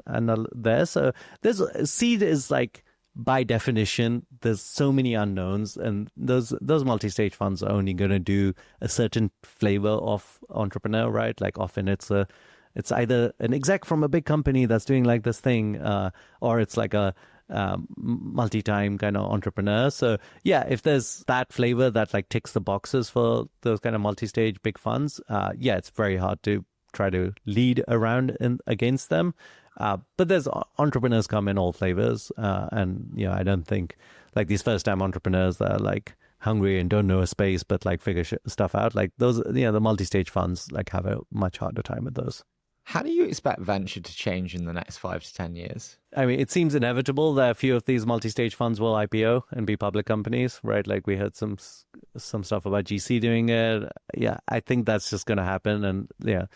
there. So seed is like, by definition, there's so many unknowns, and those multi-stage funds are only going to do a certain flavor of entrepreneur, right? Like often it's either an exec from a big company that's doing like this thing, or it's like a multi-time kind of entrepreneur. So if there's that flavor that like ticks the boxes for those kind of multi-stage big funds, it's very hard to try to lead around against them. But there's entrepreneurs come in all flavors, and I don't think like these first-time entrepreneurs that are like hungry and don't know a space but like figure stuff out, like those, the multi-stage funds like have a much harder time with those.
How do you expect venture to change in the next 5 to 10 years?
I mean, it seems inevitable that a few of these multi-stage funds will IPO and be public companies, right? Like we heard some stuff about GC doing it. Yeah, I think that's just going to happen. And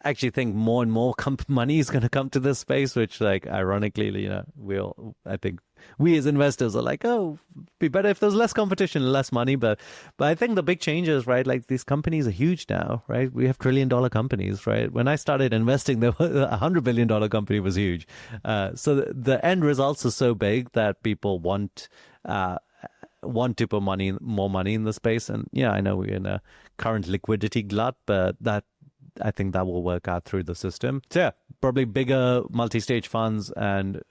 actually think more and more money is going to come to this space, which, like, ironically, I think we as investors are like, oh, be better if there's less competition and less money. But I think the big change is, right, like, these companies are huge now, right? We have $1 trillion companies, right? When I started investing, a $100 billion company was huge. So the end results are so big that people want to put more money in the space. And yeah, I know we're in a current liquidity glut, but I think that will work out through the system. So yeah, probably bigger multi-stage funds and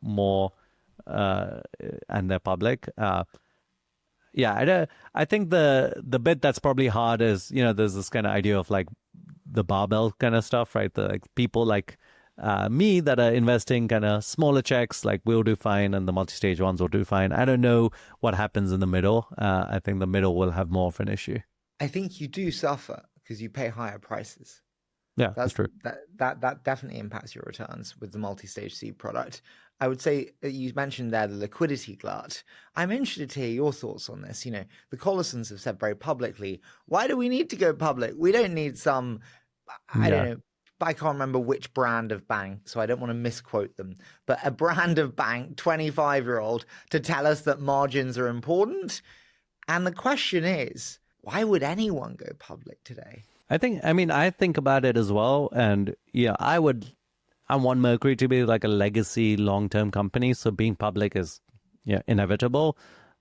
more, and they're public. I think the bit that's probably hard is, there's this kind of idea of like the barbell kind of stuff, right? The like people like me that are investing kind of smaller checks, like, we'll do fine, and the multi-stage ones will do fine. I don't know what happens in the middle. I think the middle will have more of an issue.
I think you do suffer because you pay higher prices.
Yeah, that's true.
That definitely impacts your returns with the multi-stage seed product. I would say you mentioned there the liquidity glut. I'm interested to hear your thoughts on this. The Collisons have said very publicly, why do we need to go public? We don't need some, I don't know, I can't remember which brand of bank, so I don't want to misquote them, but a brand of bank, 25-year-old, to tell us that margins are important. And the question is, why would anyone go public today?
I think about it as well. And yeah, I want Mercury to be like a legacy long-term company. So being public is inevitable.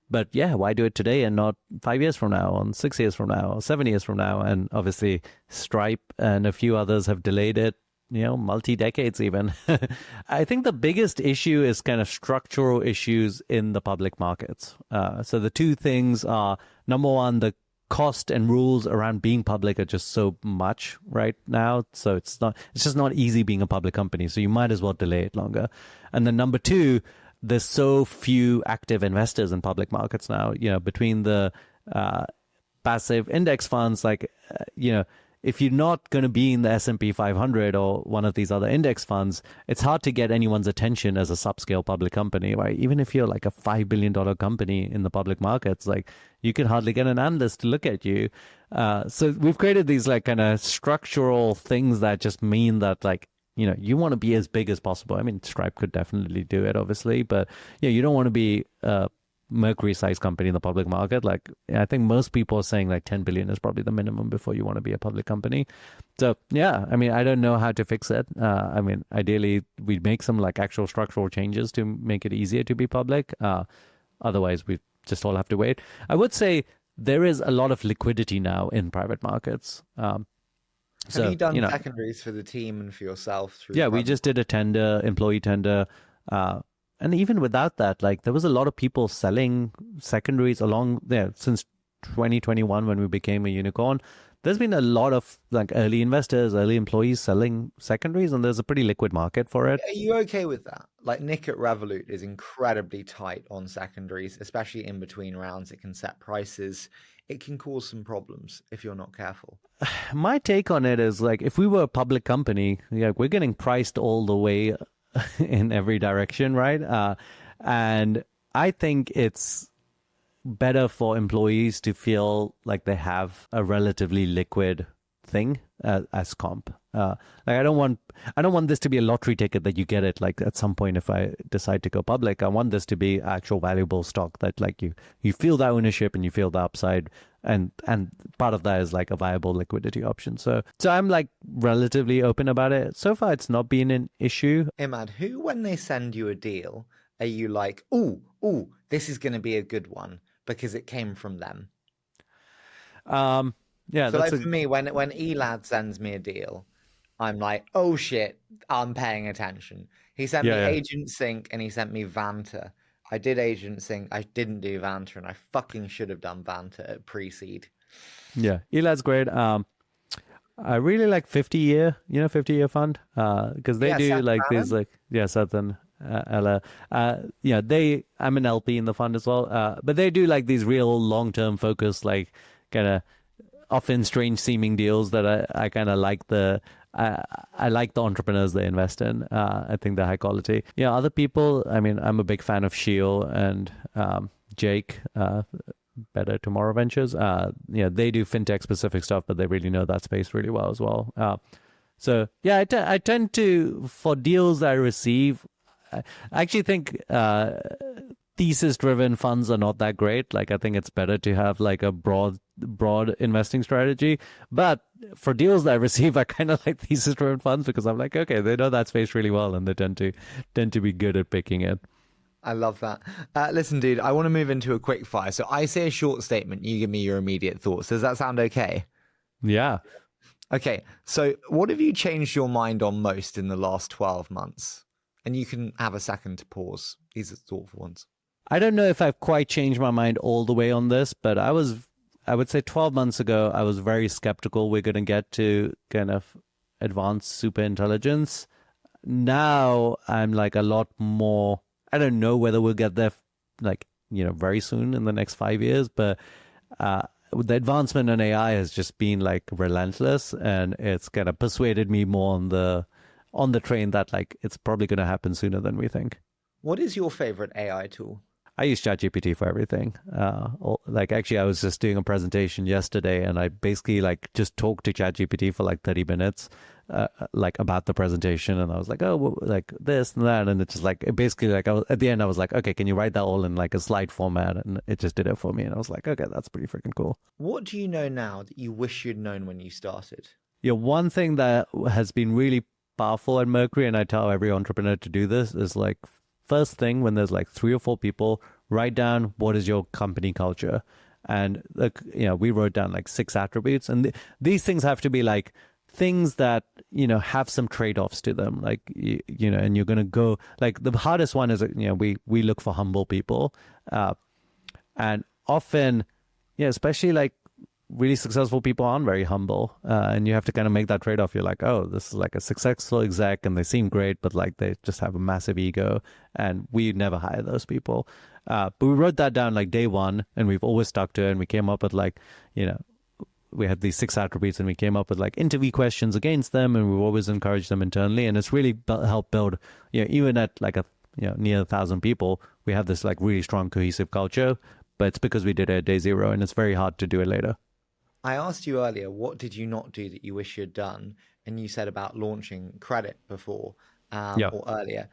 But yeah, why do it today and not 5 years from now, or 6 years from now, or 7 years from now? And obviously Stripe and a few others have delayed it, multi-decades even. I think the biggest issue is kind of structural issues in the public markets. So the two things are, number one, the cost and rules around being public are just so much right now. So it's just not easy being a public company. So you might as well delay it longer. And then number two, there's so few active investors in public markets now, between the passive index funds, like, if you're not going to be in the S&P 500 or one of these other index funds, it's hard to get anyone's attention as a subscale public company, right? Even if you're like a $5 billion company in the public markets, like, you can hardly get an analyst to look at you. So we've created these like kind of structural things that just mean that, like, you want to be as big as possible. I mean, Stripe could definitely do it, obviously, but you don't want to be a Mercury-sized company in the public market. Like, I think most people are saying like 10 billion is probably the minimum before you want to be a public company. So yeah, I don't know how to fix it. Ideally, we'd make some like actual structural changes to make it easier to be public. Otherwise, we just all have to wait. I would say there is a lot of liquidity now in private markets.
Have you done secondaries for the team and for yourself?
We just did a employee tender. And even without that, like, there was a lot of people selling secondaries along there since 2021 when we became a unicorn. There's been a lot of like early investors, early employees selling secondaries, and there's a pretty liquid market for it.
Are you okay with that? Like, Nick at Revolut is incredibly tight on secondaries, especially in between rounds. It can set prices. It can cause some problems if you're not careful.
My take on it is, like, if we were a public company, we're getting priced all the way in every direction, right? And I think it's better for employees to feel like they have a relatively liquid thing as comp. Like, I don't want this to be a lottery ticket that you get it like at some point if I decide to go public. I want this to be actual valuable stock that, like, you feel that ownership and you feel the upside, and part of that is like a viable liquidity option. So I'm like relatively open about it. So far, it's not been an issue.
Immad, who, when they send you a deal, are you like, ooh, this is going to be a good one because it came from them?
Yeah.
So, like, for me, when Elad sends me a deal, I'm like, oh shit, I'm paying attention. He sent me Agent Sync and he sent me Vanta. I did Agent Sync. I didn't do Vanta, and I fucking should have done Vanta at pre-seed.
Yeah, Elad's great. I really like 50-year fund, because they do like these, like, Seth and Ella. I'm an LP in the fund as well. But they do like these real long-term focus, like, kind of often strange seeming deals that I kind of like I like the entrepreneurs they invest in. I think they're high quality. Other people, I'm a big fan of Sheil and Jake, Better Tomorrow Ventures. They do fintech specific stuff, but they really know that space really well as well. So yeah, I tend to, for deals I receive, I actually think thesis driven funds are not that great. Like I think it's better to have like a broad investing strategy. But for deals that I receive, I kind of like thesis driven funds because I'm like, okay, they know that space really well and they tend to be good at picking it.
I love that. Listen, dude, I want to move into a quick fire. So I say a short statement, you give me your immediate thoughts. Does that sound okay?
Yeah.
Okay, so what have you changed your mind on most in the last 12 months? And you can have a second to pause. These are thoughtful ones.
I don't know if I've quite changed my mind all the way on this, but I would say 12 months ago, I was very skeptical we're going to get to kind of advanced super intelligence. Now I'm like a lot more, I don't know whether we'll get there like, very soon in the next 5 years, but the advancement in AI has just been like relentless, and it's kind of persuaded me more on the train that like it's probably going to happen sooner than we think.
What is your favorite AI tool?
I use ChatGPT for everything. Like actually, I was just doing a presentation yesterday, and I basically like just talked to ChatGPT for like 30 minutes, like about the presentation, and I was like, oh, well, like this and that, and it's just like basically like at the end I was like, okay, can you write that all in like a slide format, and it just did it for me, and I was like, okay, that's pretty freaking cool.
What do you know now that you wish you'd known when you started?
Yeah, one thing that has been really powerful at Mercury, and I tell every entrepreneur to do this, is like first thing when there's like 3 or 4 people, write down what is your company culture. And we wrote down like 6 attributes, and these things have to be like things that have some trade-offs to them, like and you're going to go like the hardest one is we look for humble people, and often especially like really successful people aren't very humble, and you have to kind of make that trade-off. You're like, oh, this is like a successful exec and they seem great, but like they just have a massive ego, and we never hire those people. But we wrote that down like day one, and we've always stuck to it, and we came up with like we had these 6 attributes, and we came up with like interview questions against them, and we've always encouraged them internally, and it's really helped build even at like a near 1,000 people, we have this like really strong cohesive culture. But it's because we did it at day 0, and it's very hard to do it later.
I asked you earlier, what did you not do that you wish you'd done? And you said about launching credit before or earlier.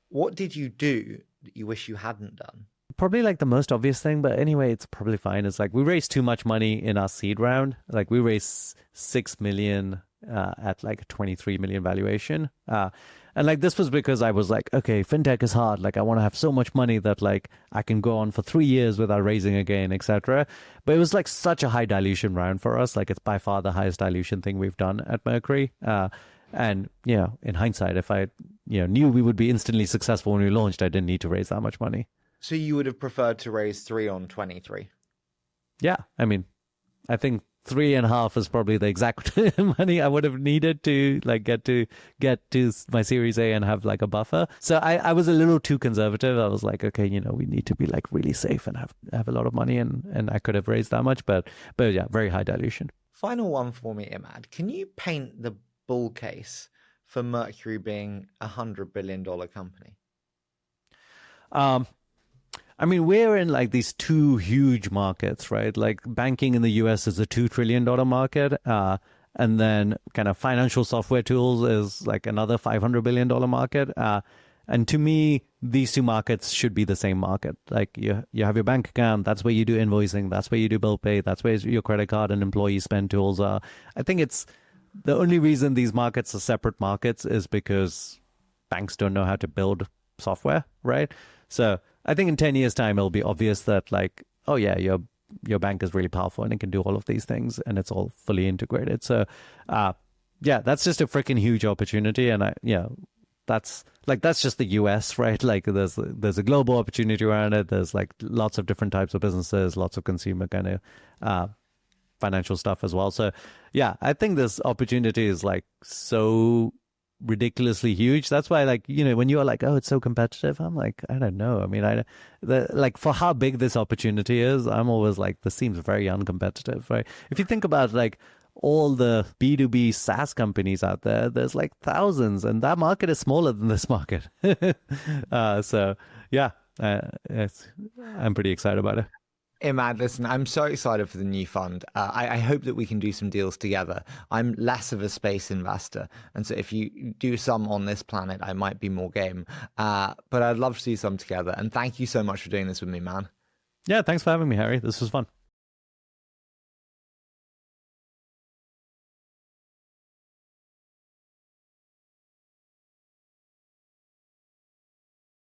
What did you do that you wish you hadn't done?
Probably like the most obvious thing, but anyway, it's probably fine. It's like we raised too much money in our seed round. Like we raised 6 million at like a 23 million valuation. And like this was because I was like, okay, fintech is hard. Like I want to have so much money that like I can go on for 3 years without raising again, etc. But it was like such a high dilution round for us. Like it's by far the highest dilution thing we've done at Mercury. And in hindsight, if I knew we would be instantly successful when we launched, I didn't need to raise that much money.
So you would have preferred to raise 3 on 23?
Yeah, I mean, I think 3.5 is probably the exact money I would have needed to like get to my Series A and have like a buffer. So I was a little too conservative. I was like, okay, we need to be like really safe and have a lot of money, and I could have raised that much, but yeah, very high dilution.
Final one for me, Immad. Can you paint the bull case for Mercury being $100 billion company?
I mean, we're in like these 2 huge markets, right? Like banking in the US is a $2 trillion market. And then kind of financial software tools is like another $500 billion market. And to me, these 2 markets should be the same market. Like you have your bank account, that's where you do invoicing, that's where you do bill pay, that's where your credit card and employee spend tools are. I think it's the only reason these markets are separate markets is because banks don't know how to build software, right? So I think in 10 years' time, it'll be obvious that like, oh yeah, your bank is really powerful and it can do all of these things and it's all fully integrated. So yeah, that's just a freaking huge opportunity. And that's just the US, right? Like there's a global opportunity around it. There's like lots of different types of businesses, lots of consumer kind of financial stuff as well. So yeah, I think this opportunity is like so ridiculously huge. That's why, like, when you're like, oh, it's so competitive, I'm like, I don't know. I mean, like for how big this opportunity is, I'm always like, this seems very uncompetitive, right? If you think about like all the B2B SaaS companies out there, there's like thousands, and that market is smaller than this market. So yeah, I'm pretty excited about it.
Immad, listen, I'm so excited for the new fund. I hope that we can do some deals together. I'm less of a space investor. And so if you do some on this planet, I might be more game. But I'd love to do some together. And thank you so much for doing this with me, man.
Yeah, thanks for having me, Harry. This was fun.